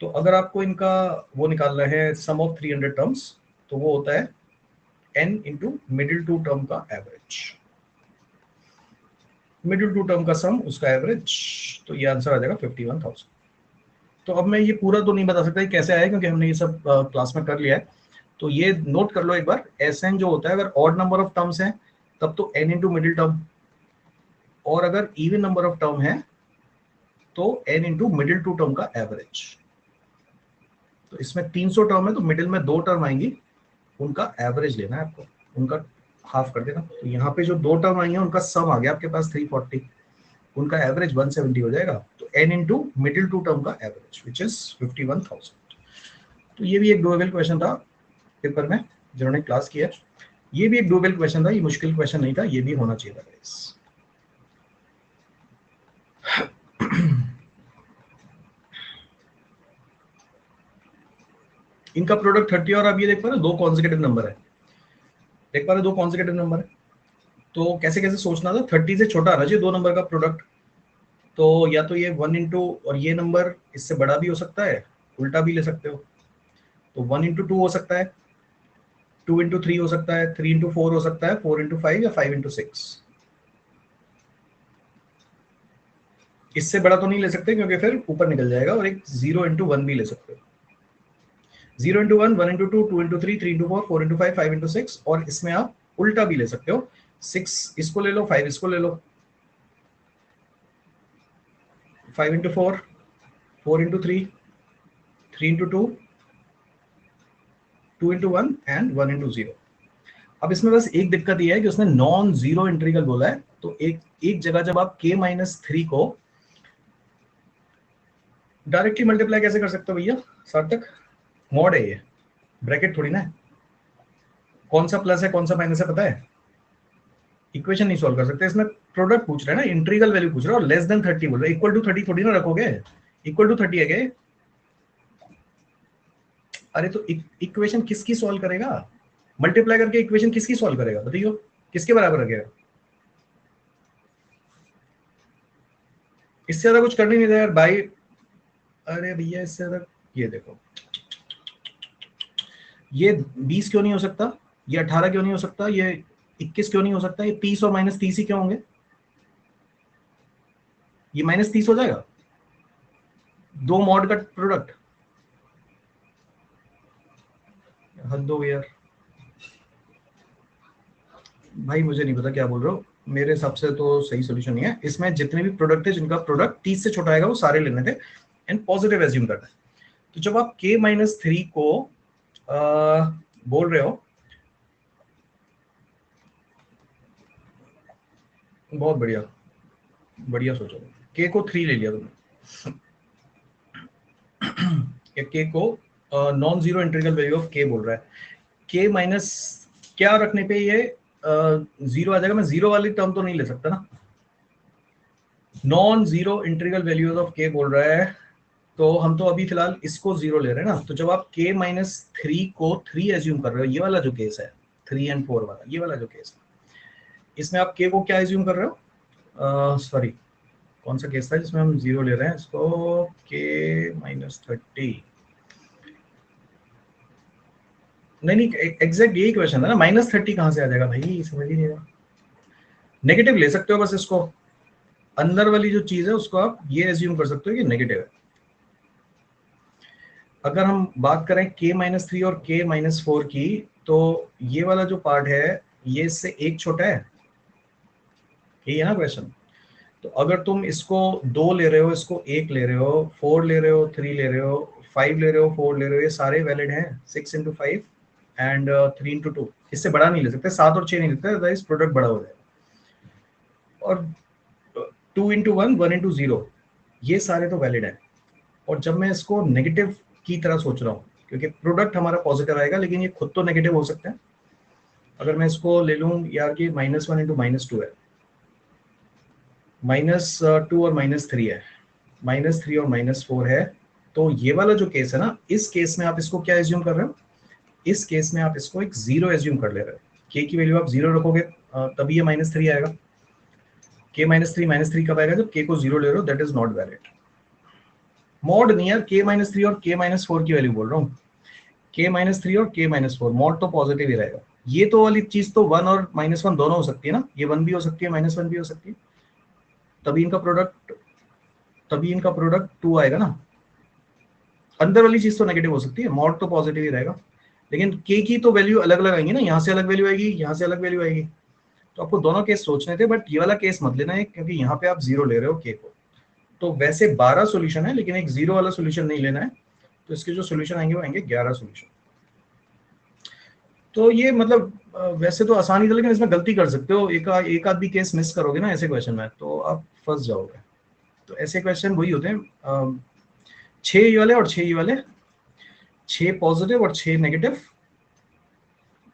तो अगर आपको इनका वो निकालना है सम ऑफ 300 टर्म्स, तो वो होता है n into middle two term का एवरेज, मिडिल टू टर्म का सम उसका एवरेज, तो ये आंसर आ जाएगा 51,000। तो अब मैं ये पूरा तो नहीं बता सकता कैसे आया, क्योंकि हमने ये सब क्लास में कर लिया है। तो ये नोट कर लो एक बार, एस जो होता है अगर ऑड नंबर ऑफ टर्म्स है तब तो n इंटू मिडिल टर्म, और अगर इवन नंबर ऑफ टर्म है तो n into middle two term का एवरेज। तो इसमें 300 टर्म है, तो मिडिल में 2 टर्म आएंगी, उनका एवरेज लेना है आपको, उनका हाफ कर देना। तो यहाँ पे जो 2 टर्म आई है उनका सम आ गया आपके पास 340, उनका एवरेज 170 हो जाएगा। तो n इंटू मिडिल 2 टर्म का एवरेज विच इज 51,000। तो ये भी एक डुएबल क्वेश्चन था पेपर में जिन्होंने क्लास किया, ये भी एक डुएबल क्वेश्चन था, ये मुश्किल क्वेश्चन नहीं था, ये भी होना चाहिए था गाइस। इनका प्रोडक्ट 30 और आप ये देख पा रहे हो 2 कॉन्सेक्यूटिव नंबर है, देख पा रहे हो 2 कॉन्सेक्यूटिव नंबर है। तो कैसे कैसे सोचना था, 30 से छोटा आना चाहिए 2 नंबर का प्रोडक्ट। तो या तो ये 1 इंटू और ये नंबर इससे बड़ा भी हो सकता है, उल्टा भी ले सकते हो। तो 1 इंटू 2 हो सकता है, 2 इंटू 3 हो सकता है, 3 इंटू 4 हो सकता है, 4 इंटू 5 या 5 इंटू 6। इससे बड़ा तो नहीं ले सकते क्योंकि फिर ऊपर निकल जाएगा। और एक 0 इंटू 1 भी ले सकते हो, 0 into 1, 1 into 2, 2 into 3, 3 into 4, 4 into 5, 5 into 6। और इसमें आप उल्टा भी ले सकते हो, 6 इसको ले लो, 5 इसको ले लो, 5 into 4, 4 into 3, 3 into 2, 2 into 1 and 1 into 0। अब इसमें बस एक दिक्कत ये है कि उसने नॉन जीरो इंटीग्रल बोला है। तो एक जगह जब आप k-3 को डायरेक्टली मल्टीप्लाई कैसे कर सकते हो भैया सार्थक? मॉड है ये, ब्रैकेट थोड़ी ना है। कौन सा प्लस है कौन सा माइनस है पता है? इक्वेशन नहीं सॉल्व कर सकते, इसमें प्रोडक्ट पूछ रहे हैं ना, इंटीग्रल वैल्यू पूछ रहे हो, लेस देन 30 बोल रहे, इक्वल टू 30 थोड़ी ना रखोगे, इक्वल टू 30 है क्या? अरे तो इक्वेशन किसकी सॉल्व करेगा? मल्टीप्लाई करके इक्वेशन किसकी सॉल्व करेगा बताइए, किसके बराबर रखेगा? इससे ज्यादा कुछ करने नहीं था यार भाई। अरे भैया इससे ज्यादा, ये देखो, ये 20 क्यों नहीं हो सकता, ये 18 क्यों नहीं हो सकता, ये 21 क्यों नहीं हो सकता, ये 30 और माइनस 30 ही क्यों होंगे? ये माइनस 30 हो जाएगा, 2 मॉड का प्रोडक्ट। हद हो गया यार भाई, मुझे नहीं पता क्या बोल रहे हो, मेरे हिसाब से तो सही सोल्यूशन नहीं है। इसमें जितने भी प्रोडक्ट है जिनका प्रोडक्ट 30 से छोटा आएगा वो सारे लेने थे एंड पॉजिटिव एज्यूम करना है। तो जब आप k-3 को बोल रहे हो, बहुत बढ़िया बढ़िया सोचो, k को 3 ले लिया तुमने, k को non zero integral value of k बोल रहा है, k माइनस क्या रखने पे ये 0 आ जाएगा। मैं 0 वाली टर्म तो नहीं ले सकता ना, non zero integral values of k बोल रहा है, तो हम तो अभी फिलहाल इसको 0 ले रहे हैं ना। तो जब आप k-3 को 3 एज्यूम कर रहे हो, ये वाला जो केस है 3 एंड 4 वाला, ये वाला जो केस है, इसमें आप k को क्या एज्यूम कर रहे हो? सॉरी कौन सा केस था जिसमें हम 0 ले रहे हैं इसको? k-30, नहीं एग्जैक्ट यही क्वेश्चन है ना, -30 कहां से आ जाएगा भाई, समझ ही नहीं रहा। नेगेटिव ले सकते हो बस, इसको अंदर वाली जो चीज है उसको आप ये एज्यूम कर सकते हो कि नेगेटिव है। अगर हम बात करें k-3 और k-4 की, तो ये वाला जो पार्ट है ये इससे एक छोटा है, यही है ना क्वेश्चन। तो अगर तुम इसको 2 ले रहे हो, इसको 1 ले रहे हो, 4 ले रहे हो, 3 ले रहे हो, 5 ले रहे हो, 4 ले रहे हो, ये सारे वैलिड हैं। 6 इंटू 5 एंड 3 इंटू 2, इससे बड़ा नहीं ले सकते, 7 और 6 नहीं लेते, अदरवाइज प्रोडक्ट बड़ा हो जाएगा। और 2 इंटू 1, 1 इंटू 0, ये सारे तो वैलिड है। और जब मैं इसको नेगेटिव की तरह सोच रहा हूँ, क्योंकि प्रोडक्ट हमारा पॉजिटिव आएगा लेकिन ये खुद तो नेगेटिव हो सकते हैं। अगर मैं इसको ले लूँ यार कि -1 इंटू -2 है, -2 और -3 है, -3 और -4 है, तो ये वाला जो केस है ना, इस केस में आप इसको क्या एज्यूम कर रहे हो? इस केस में आप इसको एक 0 एज्यूम कर ले रहे हो। k की वैल्यू आप 0 रखोगे तभी ये -3 आएगा। k-3 कब आएगा? जब k को 0 ले रहे हो, that is not valid. Mod नहीं यार, k-3 और k-4 की वैल्यू बोल रहा हूँ, k-3 और k-4, मॉड तो पॉजिटिव ही रहेगा। ये तो वाली चीज तो 1 और -1 दोनों हो सकती है ना, ये 1 भी हो सकती है, -1 भी हो सकती है, तभी इनका प्रोडक्ट 2 आएगा ना। अंदर वाली चीज तो नेगेटिव हो सकती है, मॉड तो पॉजिटिव ही रहेगा, लेकिन k की तो वैल्यू अलग अलग आएंगी ना, यहाँ से अलग वैल्यू आएगी, यहाँ से अलग वैल्यू आएगी। तो आपको दोनों केस सोचने थे, बट ये वाला केस मत लेना है क्योंकि यहाँ पे आप 0 ले रहे हो k को। तो वैसे 12 सॉल्यूशन है लेकिन एक 0 वाला सॉल्यूशन नहीं लेना है। तो इसके जो सोल्यूशन आएंगे वो आएंगे 11 सोल्यूशन। तो ये मतलब वैसे तो आसानी था, लेकिन इसमें गलती कर सकते हो, एक आध भी केस मिस करोगे ना ऐसे क्वेश्चन में तो आप फंस जाओगे। तो ऐसे क्वेश्चन वही होते हैं, 6 ये वाले और 6 ये वाले, 6 पॉजिटिव और 6 नेगेटिव,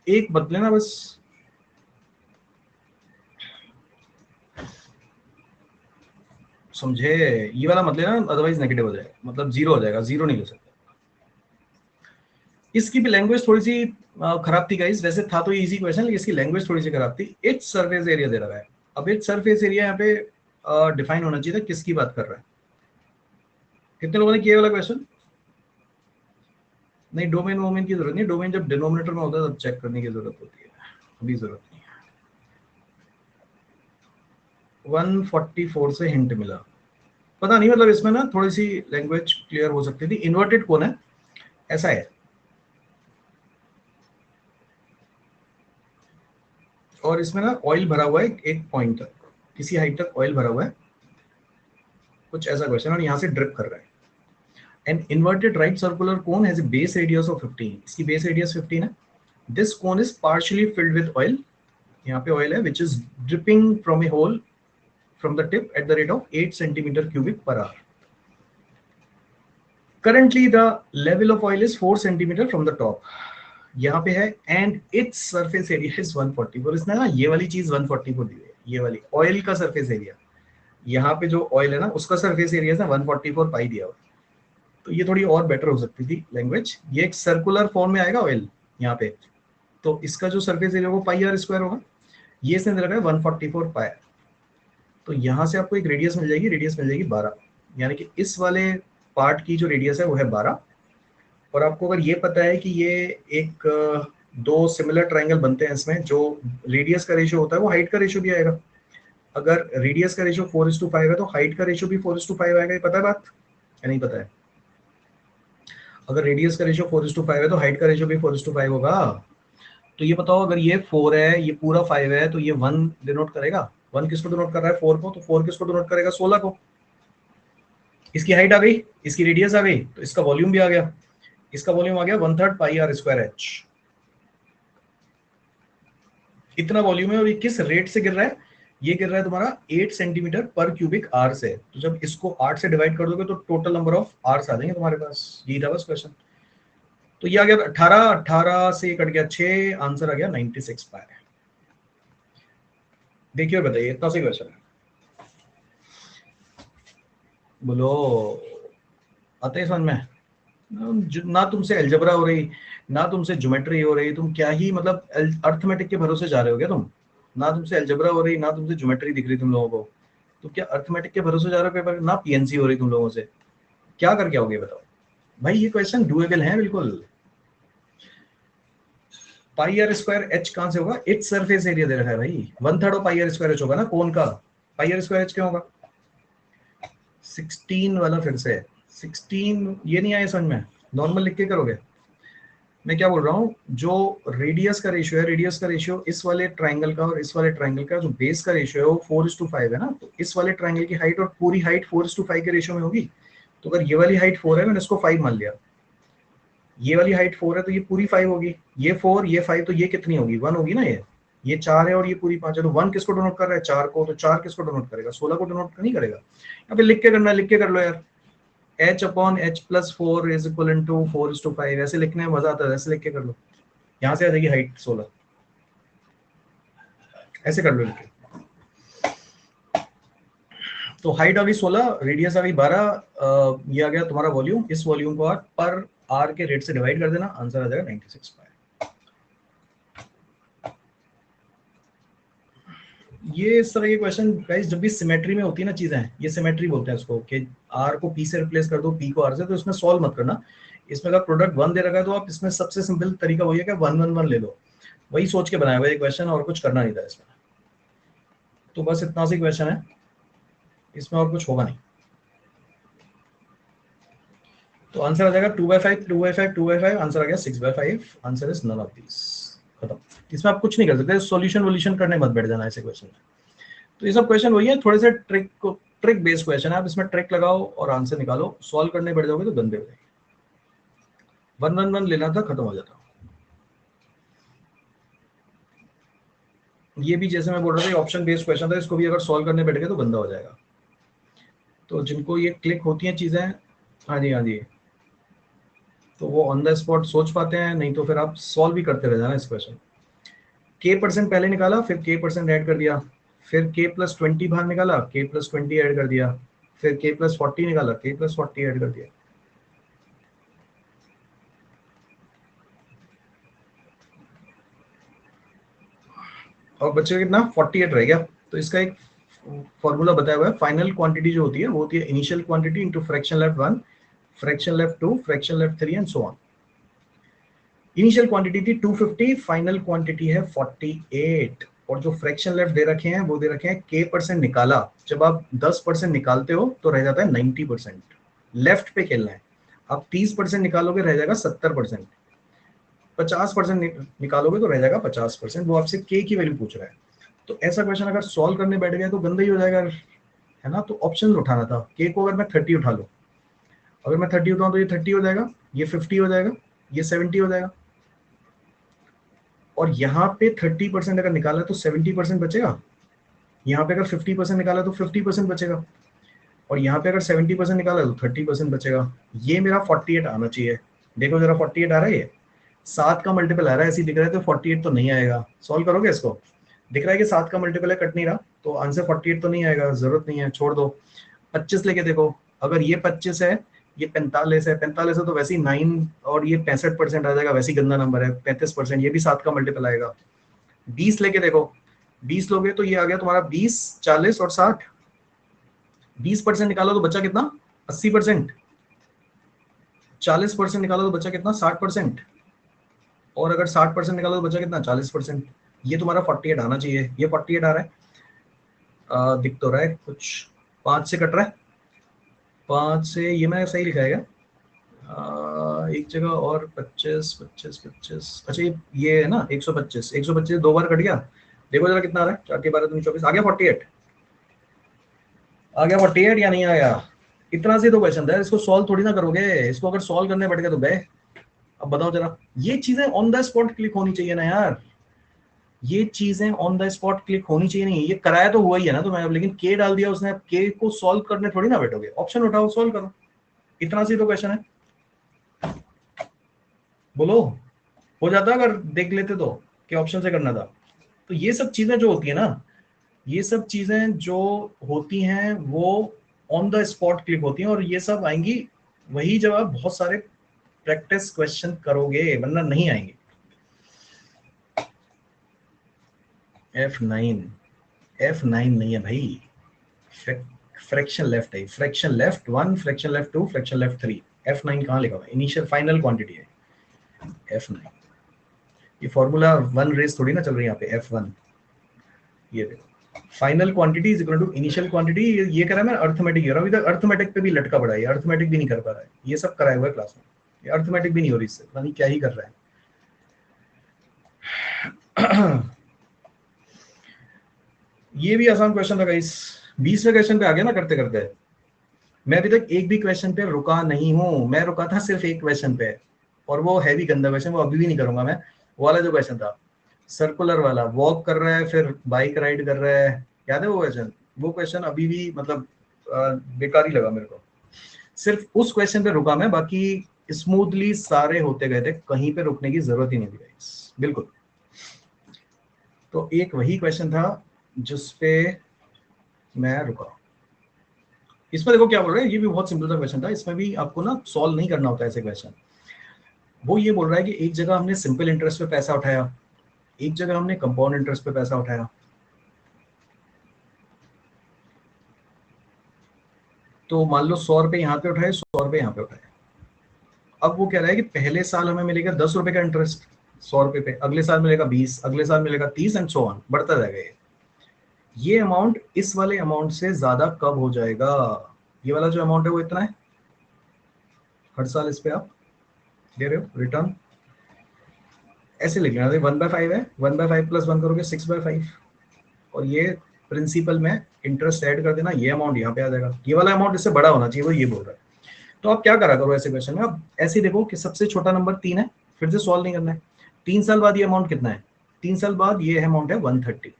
एक बदल लेना बस। समझे? ये वाला मत लेना, अदरवाइज नेगेटिव हो जाएगा, मतलब 0 हो जाएगा, 0 नहीं ले सकते। इसकी भी लैंग्वेज थोड़ी सी खराब थी गाइस, वैसे था तो ये इजी क्वेश्चन, लेकिन इसकी लैंग्वेज थोड़ी सी खराब थी। इट्स सरफेस एरिया दे रहा है। अब इट्स सरफेस एरिया यहाँ पे डिफाइन होना चाहिए था, किसकी बात कर रहा है। कितने लोगों ने किया वाला क्वेश्चन? नहीं, डोमेन वोमेन की जरूरत नहीं, डोमेन जब डिनोमिनेटर में होता है तब चेक करने की जरूरत होती है, अभी जरूरत नहीं है। 144 से हिंट मिला, पता नहीं, मतलब इसमें ना थोड़ी सी लैंग्वेज क्लियर हो सकती थी। इन्वर्टेड कौन है? ऐसा है, और इसमें ना ऑयल भरा हुआ है एक पॉइंट तक, किसी हाइट तक ऑयल भरा हुआ है, कुछ ऐसा क्वेश्चन, और यहाँ से ड्रिप कर रहा है। An inverted right circular cone has a base radius of 15. इसकी base radius 15 है. This cone is partially filled with oil. यहाँ पे oil है, which is dripping from a hole from the tip at the rate of 8 centimeter cubic per hour. Currently, the level of oil is 4 centimeter from the top. यहाँ पे है and its surface area is 144. इसने ना ये वाली चीज 144 दी है, ये वाली ऑयल का सरफेस एरिया, यहाँ पे जो ऑयल है ना उसका सरफेस एरिया ना 144 पाई दिया हुआ। तो ये थोड़ी और बेटर हो सकती थी लैंग्वेज। ये एक सर्कुलर फॉर्म में आएगा ऑयल यहाँ पे, तो इसका जो सरफेस एरिया वो पाई आर स्क्वायर होगा, ये इसने दे रखा है 144 पाई। तो यहाँ से आपको एक रेडियस मिल जाएगी, रेडियस मिल जाएगी 12, यानी कि इस वाले पार्ट की जो रेडियस है वो है 12। और आपको अगर ये पता है कि ये एक दो सिमिलर ट्राइंगल बनते हैं इसमें, जो रेडियस का रेशियो होता है वो हाइट का रेशियो भी आएगा। अगर रेडियस का रेशियो 4:5 है तो हाइट का रेशियो भी 4:5 आएगा। ये पता है बात या नहीं पता है? अगर रेडियस का रेशियो 4:5 है तो हाइट का रेशियो भी 4:5 होगा। तो ये बताओ, अगर ये 4 है, ये पूरा 5 है, तो ये 1 डिनोट करेगा। 1 किसको डिनोट कर रहा है? 4 को। तो 4 किसको डिनोट करेगा? 16 को। इसकी हाइट आ गई, इसकी रेडियस आ गई, तो इसका वॉल्यूम भी आ गया। इसका वॉल्यूम आ गया 1/3 पाई आर स्क्वायर एच। इतना वॉल्यूम है, और ये किस रेट से गिर रहा है? ये गिर रहा है तुम्हारा 8 सेंटीमीटर पर क्यूबिक आर से। तो जब इसको 8 से डिवाइड कर दोगे तो टोटल नंबर ऑफ आर्स आ जाएंगे तुम्हारे पास। यही था बस क्वेश्चन। तो ये आ गया 18, 18 से कट गया 6, आंसर आ गया 96 पाई। देखिए और बताइए, इतना सही क्वेश्चन है। बोलो, आते हैं समझ में? ना तुमसे अलजबरा हो रही, ना तुमसे ज्योमेट्री हो रही, तुम क्या ही मतलब अर्थमेटिक के भरोसे जा रहे हो क्या तुम? ना तुमसे अलजबरा हो रही, ना तुमसे ज्योमेट्री दिख रही तुम लोगों को, तो क्या अर्थमेटिक के भरोसे जा रहे हो पेपर? ना पीएनसी हो रही तुम लोगों से, क्या करके आओगे बताओ भाई? ये क्वेश्चन डुएबल है बिल्कुल। पाई आर स्क्वायर एच कहां से होगा? इट्स सरफेस एरिया दे रखा है भाई, 1/3 of pi r square h होगा ना कोन का। पाई आर स्क्वायर एच क्या होगा? 16 वाला फिर से 16, ये नहीं आया समझ में? नॉर्मल लिख के करोगे। मैं क्या बोल रहा हूँ, जो रेडियस का रेशियो है, रेडियस का रेशियो इस वाले ट्राइंगल का और इस वाले ट्राइंगल का जो बेस का रेशियो है वो 4:5 है ना। तो इस वाले ट्राइंगल की हाइट और पूरी हाइट 4:5 के रेशियो में होगी। तो अगर ये वाली हाइट 4 है, मैंने इसको 5 मान लिया, ये वाली हाइट 4 है तो ये पूरी 5 होगी। ये 4, ये 5, तो ये कितनी होगी? 1 होगी ना। ये 4 है और ये पूरी 5 है, तो 1 किसको डिनोट कर रहा है? 4 को। तो 4 किसको डिनोट करेगा? 16 को डिनोट नहीं करेगा। या फिर लिख के करना, लिख के कर लो यार। h/h+4 is equal to 4:5। ऐसे लिखने में मजा आता है, ऐसे लिख के कर लो। यहाँ से आ जाएगी हाइट 16, ऐसे कर लो लिख के। तो हाइट आ गई 16, रेडियस आ गई 12, ये आ गया तुम्हारा वॉल्यूम। इस वॉल्यूम को आप पर आर के रेट से डिवाइड कर देना, आंसर आ जाएगा 96 पाई। ये इस तरह के क्वेश्चन गाइस जब भी सिमेट्री में होती है ना चीजें, ये सिमेट्री बोलते हैं इसको, कि आर को पी से रिप्लेस कर दो, पी को आर से। तो इसमें सॉल्व मत करना। इसमें अगर प्रोडक्ट 1 दे रखा है तो आप इसमें सबसे सिंपल तरीका वही है कि 1 1 1 ले लो। वही सोच के बनाया हुआ ये क्वेश्चन, और कुछ करना नहीं था इसमें। तो बस इतना सी क्वेश्चन है, इसमें और कुछ होगा नहीं। तो आंसर आ जाएगा 2/5, 2/5, 2/5। आंसर आ गया 6/5। Answer is none of these. खत्म। इसमें आप कुछ नहीं कर सकते, सॉल्यूशन वोल्यूशन करने मत बैठ जाना ऐसे क्वेश्चन में। तो ये सब क्वेश्चन वही है, थोड़े से ट्रिक बेस्ड क्वेश्चन है। आप इसमें ट्रिक लगाओ और आंसर निकालो। सॉल्व करने बैठ जाओगे तो गंदे हो जाएंगे। 111 लेना था, खत्म हो जाता। ये भी जैसे मैं बोल रहा था ऑप्शन बेस्ड क्वेश्चन था, इसको भी अगर सॉल्व करने बैठ गए तो गंदा हो जाएगा। तो जिनको ये क्लिक होती हैं चीजें, हाँ जी हाँ जी, तो वो ऑन द स्पॉट सोच पाते हैं, नहीं तो फिर आप सॉल्व भी करते रह जाना इस क्वेश्चन। के परसेंट पहले निकाला, फिर के परसेंट ऐड कर दिया, फिर के प्लस 20 बाहर निकाला, के प्लस 20 ऐड कर दिया, फिर के प्लस 40 निकाला, के प्लस 40 ऐड कर दिया। और बच्चे कितना 48 रह गया। तो इसका एक फॉर्मूला बताया हुआ है, फाइनल क्वांटिटी जो होती है वो होती है initial quantity into fraction left 1, fraction left 2, fraction left 3 and so on. Initial quantity थी 250, फाइनल क्वांटिटी है 48, और जो फ्रैक्शन लेफ्ट दे रखे हैं वो दे रखे हैं के परसेंट निकाला। जब आप 10% निकालते हो तो रह जाता है 90%, लेफ्ट पे खेलना है। आप 30% निकालोगे रह जाएगा 70%, 50% निकालोगे तो रह जाएगा 50%। वो आपसे के की वैल्यू पूछ रहा है। तो ऐसा क्वेश्चन अगर सॉल्व करने बैठ गए तो गंदा ही हो जाएगा, है ना। तो ऑप्शन उठाना था, के को अगर मैं 30 उठा लूं, अगर मैं 30 उठाऊं तो ये 30 हो जाएगा, ये 50 हो जाएगा, ये 70 हो जाएगा, और यहाँ पे 30% अगर निकाला तो 70% बचेगा, यहाँ पे अगर 50% निकाला तो 50% बचेगा, और यहाँ पे अगर 70% निकाला तो 30% बचेगा। ये मेरा 48 आना चाहिए। देखो जरा 48 आ रहा है, ये 7 का मल्टीपल आ रहा है, ऐसे दिख रहा है, तो 48 तो नहीं आएगा। सॉल्व करोगे इसको, दिख रहा है कि 7 का मल्टीपल है, कट नहीं रहा, तो आंसर 48 तो नहीं आएगा, जरूरत नहीं है, छोड़ दो। 25 लेके देखो, अगर ये 25 है, ये 45 है, 45 है तो वैसे ही 9, और ये 65% आ जाएगा, वैसे ही गंदा नंबर है 35%, ये भी 7 का मल्टीपल आएगा। 20 लेके देखो, 20 लोगे तो ये आ गया तुम्हारा 20, 40 और 60। 20% निकालो तो बच्चा कितना, 80%। 40% निकालो तो बच्चा कितना, 60%। और अगर 60% निकालो तो बच्चा कितना, 40%। ये तुम्हारा 48 आना चाहिए, ये 48 आ रहा है। दिख तो रहा है कुछ, 5 से कट रहा है, 5 से, ये मैंने सही लिखा है क्या? एक जगह और 25 25 25, अच्छा ये है ना 125, 125 दो बार कट गया। देखो जरा कितना आ रहा है, 4 के 12 3 24, आ गया 48, आ गया 48 या नहीं आया? इतना से तो क्वेश्चन था, इसको सॉल्व थोड़ी ना करोगे, इसको अगर सॉल्व करने बैठ गए तो गए। अब बताओ जरा, ये चीजें ऑन द स्पॉट क्लिक होनी चाहिए ना यार, ये चीजें ऑन द स्पॉट क्लिक होनी चाहिए। नहीं, ये कराया तो हुआ ही है ना तुम्हें, लेकिन के डाल दिया उसने, के को सॉल्व करने थोड़ी ना बैठोगे, ऑप्शन उठाओ सॉल्व करो। इतना सी तो क्वेश्चन है, बोलो हो जाता अगर देख लेते तो, कि ऑप्शन से करना था। तो ये सब चीजें जो होती है ना, ये सब चीजें जो होती हैं वो ऑन द स्पॉट क्लिक होती हैं, और ये सब आएंगी वही जब आप बहुत सारे प्रैक्टिस क्वेश्चन करोगे, वरना नहीं आएंगे। F9, F9 नहीं है भाई, फ्रैक्शन लेफ्ट है, fraction left 1, fraction left 2, fraction left 3। F9 कहाँ लिखा हुआ है? इनिशियल फाइनल क्वांटिटी है F9। ये फॉर्मूला 1 रेस थोड़ी ना चल रही है यहाँ पे, F1। ये देखो, final quantity is equal to initial quantity. ये करा मैं अर्थमेटिक, अभी तक अर्थमेटिक पे भी लटका पड़ा है, अर्थमेटिक भी नहीं कर पा रहा है, ये सब कराया हुआ है क्लास में, ये अर्थमेटिक भी नहीं हो रही इससे, पता नहीं क्या ही कर रहा है। ये भी आसान क्वेश्चन था गाइस, 20वें क्वेश्चन पे आ गया ना करते करते। मैं अभी तक एक भी क्वेश्चन पे रुका नहीं हूँ, मैं रुका था सिर्फ एक क्वेश्चन पे, और वो हैवी गंदा क्वेश्चन, वो अभी भी नहीं करूंगा मैं। वो वाला जो क्वेश्चन था सर्कुलर वाला, वॉक कर रहा है फिर बाइक राइड कर रहा है, याद है वो क्वेश्चन? वो क्वेश्चन अभी भी मतलब बेकार ही लगा मेरे को। सिर्फ उस क्वेश्चन पे रुका मैं, बाकी स्मूथली सारे होते गए थे, कहीं पे रुकने की जरूरत ही नहीं थी गाइस, बिल्कुल। तो एक वही क्वेश्चन था जिसपे मैं रुका। इसमें देखो क्या बोल रहा है, ये भी बहुत सिंपल सा क्वेश्चन था, इसमें भी आपको ना सॉल्व नहीं करना होता ऐसे क्वेश्चन। वो ये बोल रहा है कि एक जगह हमने सिंपल इंटरेस्ट पे पैसा उठाया, एक जगह हमने कंपाउंड इंटरेस्ट पे पैसा उठाया। तो मान लो 100 रुपए यहाँ पे उठाए, 100 रुपए यहाँ पे उठाए। अब वो कह रहा है कि पहले साल हमें मिलेगा 10 रुपए का इंटरेस्ट 100 रुपए पे, अगले साल मिलेगा 20, अगले साल मिलेगा 30 एंड सो ऑन, बढ़ता जाएगा। ये अमाउंट इस वाले अमाउंट से ज्यादा कब हो जाएगा? ये वाला जो अमाउंट है वो इतना है, हर साल इस पे आप दे रहे हो रिटर्न, ऐसे लिख लेना, 1/5 है, 1/5 प्लस 1 करोगे 6/5, और ये प्रिंसिपल में इंटरेस्ट ऐड कर देना, ये अमाउंट यहाँ पे आ जाएगा, ये वाला अमाउंट इससे बड़ा होना चाहिए, वो ये बोल रहा है। तो आप क्या करा करो ऐसे क्वेश्चन में, अब ऐसे देखो कि सबसे छोटा नंबर 3 है, फिर से सॉल्व नहीं करना है। 3 साल बाद ये अमाउंट कितना है, 3 साल बाद ये अमाउंट है 130,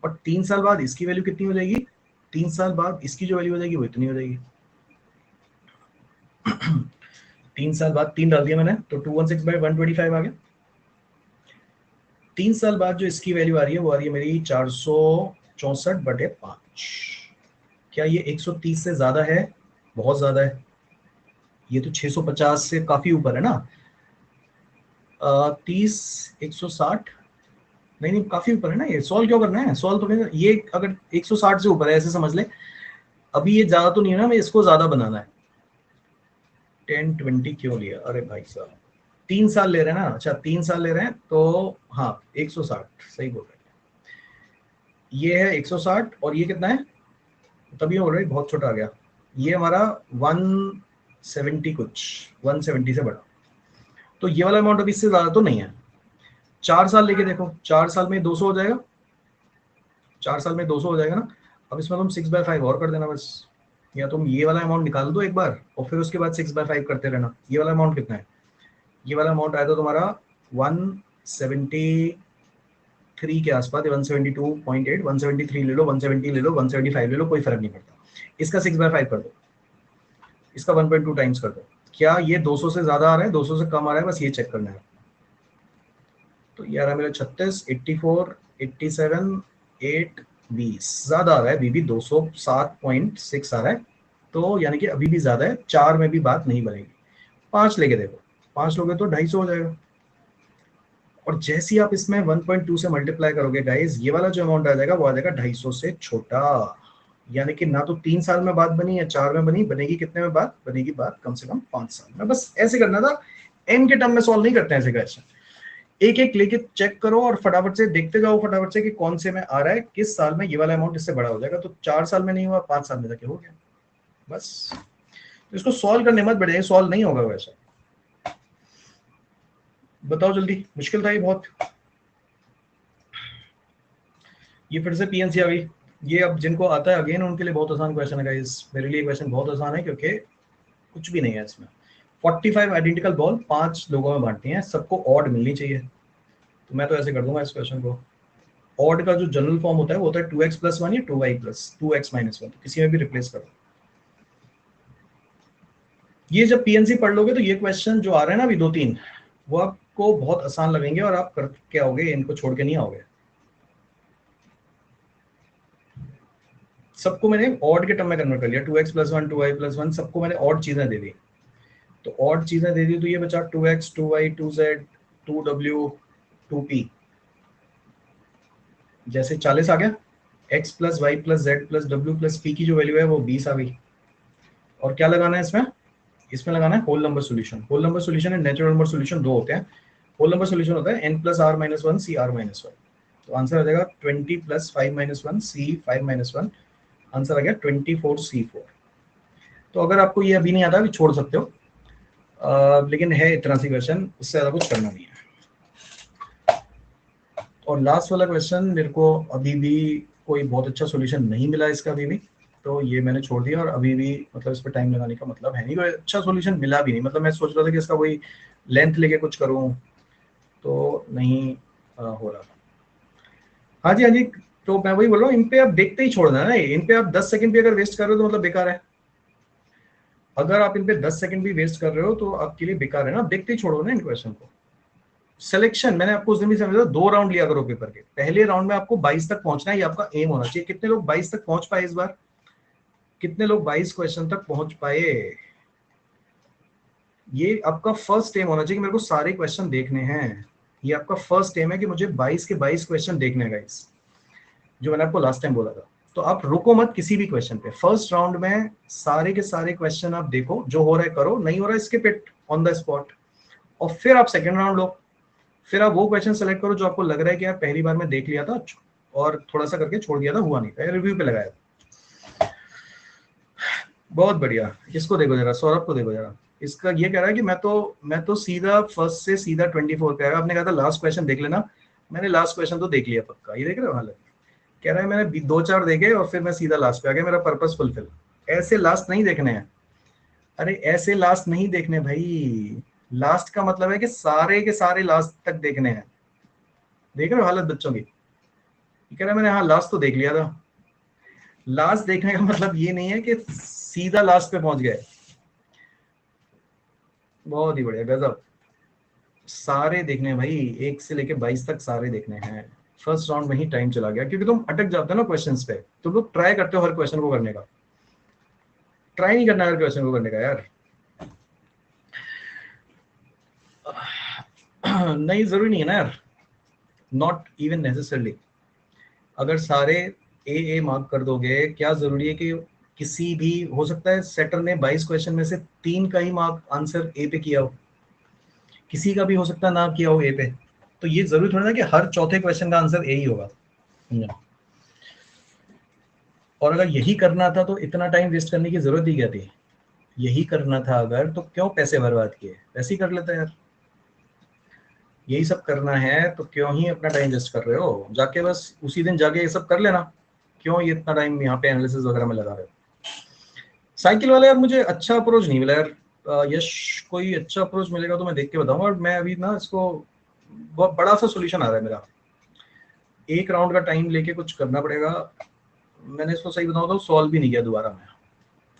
और 3 साल बाद इसकी वैल्यू कितनी हो जाएगी, 3 साल बाद इसकी जो वैल्यू हो जाएगी वो इतनी हो जाएगी। 3 साल बाद 3 डाल दिया मैंने तो 216/125 आ गया। 3 साल बाद जो इसकी वैल्यू आ रही है वो आ रही है मेरी 464/5। क्या ये 130 से ज्यादा है, बहुत ज्यादा है, ये तो 650 से काफी ऊपर है ना। 30 160 नहीं नहीं काफी ऊपर है ना, ये सॉल्व क्यों करना है, सॉल्व तो ये अगर 160 से ऊपर है ऐसे समझ ले, अभी ये ज्यादा तो नहीं है ना, मैं इसको ज्यादा बनाना है। 1020 क्यों लिया, अरे भाई साहब 3 साल ले रहे हैं ना, अच्छा 3 साल ले रहे हैं तो हाँ 160 सही बोल रहे हैं, ये है 160 और ये कितना है, तभी ऑलरेडी बहुत छोटा आ गया, ये हमारा 170 कुछ 170 से बड़ा, तो ये वाला अमाउंट अभी इससे ज्यादा तो नहीं है। 4 साल लेके देखो, 4 साल में 200 हो जाएगा, 4 साल में 200 हो जाएगा ना। अब इसमें तुम 6/5 और कर देना बस, या तुम ये वाला अमाउंट निकाल दो एक बार और फिर उसके बाद 6/5 करते रहना। ये वाला अमाउंट कितना है, ये वाला अमाउंट आया था तुम्हारा 173 के आसपास, 172.8, 173 ले लो, 170 ले लो, 175 ले लो, कोई फर्क नहीं पड़ता। इसका 6/5 कर दो, इसका 1.2 टाइम्स कर दो, क्या ये 200 से ज्यादा आ रहा है, 200 से कम आ रहा है, बस ये चेक करना है। तो ये आ रहा है मेरा 36, 84, 87, 8, 20 ज्यादा आ रहा है, अभी भी 207.6 आ रहा है, तो यानी कि अभी भी ज्यादा है, 4 में भी बात नहीं बनेगी। 5 लेके देखो, 5 लोगे तो 250 हो जाएगा, और जैसे ही आप इसमें 1.2 से मल्टीप्लाई करोगे गाइस, ये वाला जो अमाउंट आ जाएगा वो आ जाएगा 250 से छोटा, यानी कि ना तो 3 साल में बात बनी या 4 में बनी, बनेगी कितने में बात बनेगी, बात कम से कम 5 साल में। बस ऐसे करना था, एन के टर्म में सॉल्व नहीं करते हैं ऐसे क्वेश्चन, एक एक लेके चेक करो और फटाफट से देखते जाओ, फटाफट से कि कौन से में आ रहा है, किस साल में ये वाला अमाउंट इससे बड़ा हो जाएगा, तो 4 साल में नहीं हुआ 5 साल में जाके हो गया बस। तो इसको सॉल्व करने मत बढ़े, सॉल्व नहीं होगा वैसा। बताओ जल्दी, मुश्किल था ये बहुत, ये फिर से पीएनसी आ गई। ये अब जिनको आता है अगेन उनके लिए बहुत आसान क्वेश्चन है गाइस, मेरे लिए क्वेश्चन बहुत आसान है क्योंकि कुछ भी नहीं है इसमें। 45 आइडेंटिकल बॉल 5 लोगों में बांटनी है, सबको ऑड मिलनी चाहिए, तो मैं तो ऐसे कर दूंगा इस क्वेश्चन को। ऑड का जो जनरल फॉर्म होता है वो होता है 2x + 1 या 2y + 2x - 1, तो किसी में भी रिप्लेस करो। ये जब पीएनसी पढ़ लोगे तो ये क्वेश्चन जो आ रहे हैं ना अभी 2-3, वो आपको बहुत आसान लगेंगे और आप करके आओगे, इनको छोड़ के नहीं आओगे। सबको मैंने ऑड के टर्म में कन्वर्ट कर लिया, 2x + 1 2y + 1, सबको मैंने ऑड चीजें दे दी, तो ऑड चीजें दे दी तो ये बचा 2x 2y 2z 2w 2p, जैसे 40 आ गया, x + y + z + w + p की जो वैल्यू है वो 20 आ गई। और क्या लगाना है इसमें, इसमें लगाना है whole number solution. Whole number solution and natural number solution दो होते हैं। होल नंबर सॉल्यूशन होता है n + r - 1 c r - 1, तो आंसर आ जाएगा 20 + 5 - 1 c 5 - 1, आंसर आ गया 24 c4। तो अगर आपको ये अभी नहीं आता भी छोड़ सकते हो, लेकिन है इतना सी क्वेश्चन, उससे ज्यादा कुछ करना नहीं है। और लास्ट वाला क्वेश्चन मेरे को अभी भी कोई बहुत अच्छा सॉल्यूशन नहीं मिला इसका अभी भी, तो ये मैंने छोड़ दिया, और अभी भी मतलब इस पर टाइम लगाने का मतलब है नहीं, कोई अच्छा सॉल्यूशन मिला भी नहीं, मतलब मैं सोच रहा था कि इसका कोई लेंथ लेके कुछ करूं तो नहीं हो रहा। हाँ जी हाँ जी, तो मैं वही बोल रहा हूँ, इन पे आप देखते ही छोड़ना है ना, इन पे आप 10 सेकंड भी अगर वेस्ट कर रहे हो तो मतलब बेकार है। अगर आप इन पे 10 सेकंड भी वेस्ट कर रहे हो तो आपके लिए बेकार है ना, आप देखते ही छोड़ो ना इन क्वेश्चन को। सिलेक्शन मैंने आपको उस दिन भी समझा, 2 राउंड लिया करो पेपर के, पहले राउंड में आपको 22 तक पहुंचना है, ये आपका एम होना चाहिए। कितने लोग 22 तक पहुंच पाए इस बार, कितने लोग 22 क्वेश्चन तक पहुंच पाए, ये आपका फर्स्ट एम होना चाहिए कि मेरे को सारे क्वेश्चन देखने हैं, ये आपका फर्स्ट एम है कि मुझे 22 के 22 क्वेश्चन देखने हैं गाइस, जो मैंने आपको लास्ट टाइम बोला था। तो आप रुको मत किसी भी क्वेश्चन पे, फर्स्ट राउंड में सारे के सारे क्वेश्चन आप देखो, जो हो रहा है करो, नहीं हो रहा है skip it on the spot, और फिर आप सेकंड राउंड लो, फिर आप वो क्वेश्चन सेलेक्ट करो जो आपको लग रहा है कि यार पहली बार में देख लिया था और थोड़ा सा करके छोड़ दिया था, हुआ नहीं था, रिव्यू पे लगाया था। बहुत बढ़िया, इसको देखो जरा, सौरभ को देखो जरा, इसका ये कह रहा है कि मैं तो सीधा फर्स्ट से सीधा 24 पे आया, आपने कहा था लास्ट क्वेश्चन देख लेना, मैंने लास्ट क्वेश्चन तो देख लिया पक्का, ये देख रहे हो हालत, कह रहा है मैंने 2-4 देखे और फिर मैं सीधा लास्ट पे आ गया, मेरा पर्पस फुलफिल। ऐसे लास्ट नहीं देखने हैं, अरे ऐसे लास्ट नहीं देखने भाई, लास्ट का मतलब है कि सारे के सारे लास्ट तक देखने हैं। देख रहे हो हालत बच्चों की? कह रहा मैंने हाँ लास्ट तो देख लिया था। लास्ट देखने का मतलब ये नहीं है कि सीधा लास्ट पे पहुंच गए। बहुत ही बढ़िया, गजब। सारे देखने हैं भाई, 1 से लेके 22 तक सारे देखने हैं। फर्स्ट राउंड में ही टाइम चला गया, क्योंकि तुम अटक जाते हो ना क्वेश्चंस पे। तुम लोग ट्राई करते हो हर क्वेश्चन को करने का, ट्राई नहीं करना हर क्वेश्चन को करने का यार। नहीं, जरूरी नहीं है ना यार, नॉट इवन नेसेसरली। अगर सारे ए मार्क कर दोगे, क्या जरूरी है कि किसी भी, हो सकता है सेटर ने 22 क्वेश्चन में से 3 का ही मार्क आंसर ए पे किया हो, किसी का भी हो सकता है ना किया हो ए पे। तो ये जरूरी थोड़ा ना कि हर चौथे क्वेश्चन का आंसर ए ही होगा। और अगर यही करना था तो इतना टाइम वेस्ट करने की जरूरत ही क्या थी? यही करना था अगर, तो क्यों पैसे बर्बाद किए, वैसे ही कर लेते यार। यही सब करना है तो क्यों ही अपना टाइम वेस्ट कर रहे हो? जाके बस उसी दिन जाके ये सब कर लेना। क्यों ये इतना टाइम यहाँ पे एनालिसिस वगैरह में लगा रहे हो? साइकिल वाले यार, मुझे अच्छा अप्रोच नहीं मिला यार। यश, कोई अच्छा अप्रोच मिलेगा तो मैं देख के बताऊंगा। और मैं अभी ना इसको, बहुत बड़ा सा सोल्यूशन आ रहा है मेरा, 1 राउंड का टाइम लेके कुछ करना पड़ेगा। मैंने इसको सही बताऊं तो सॉल्व भी नहीं किया दोबारा मैं।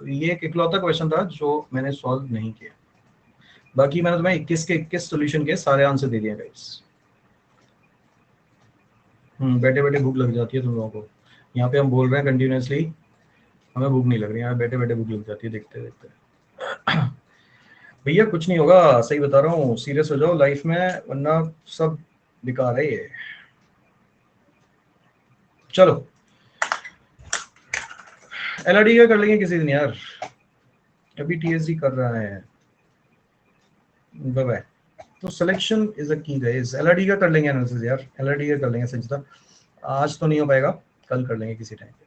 तो ये एक इकलौता क्वेश्चन था जो मैंने सॉल्व नहीं किया। बाकी मैंने तुम्हें 21 के 21 सोल्यूशन के सारे आंसर दे दिए गाइस। बैठे बैठे भूख लग जाती है तुम लोगों को। यहाँ पे हम बोल रहे हैं कंटिन्यूसली, हमें भूख नहीं लग रही है, बैठे बैठे भूख लग जाती है देखते देखते। भैया कुछ नहीं होगा, सही बता रहा हूँ, सीरियस हो जाओ लाइफ में, वरना सब बेकार है ये। चलो एलआरडी का कर लेंगे किसी दिन यार, अभी टीएसडी कर रहा है। Bye bye. तो selection is a key guys, LRD का कर लेंगे एनालिसिस यार, एलआरडी का कर लेंगे संचिता। आज तो नहीं हो पाएगा, कल कर लेंगे किसी टाइम पे।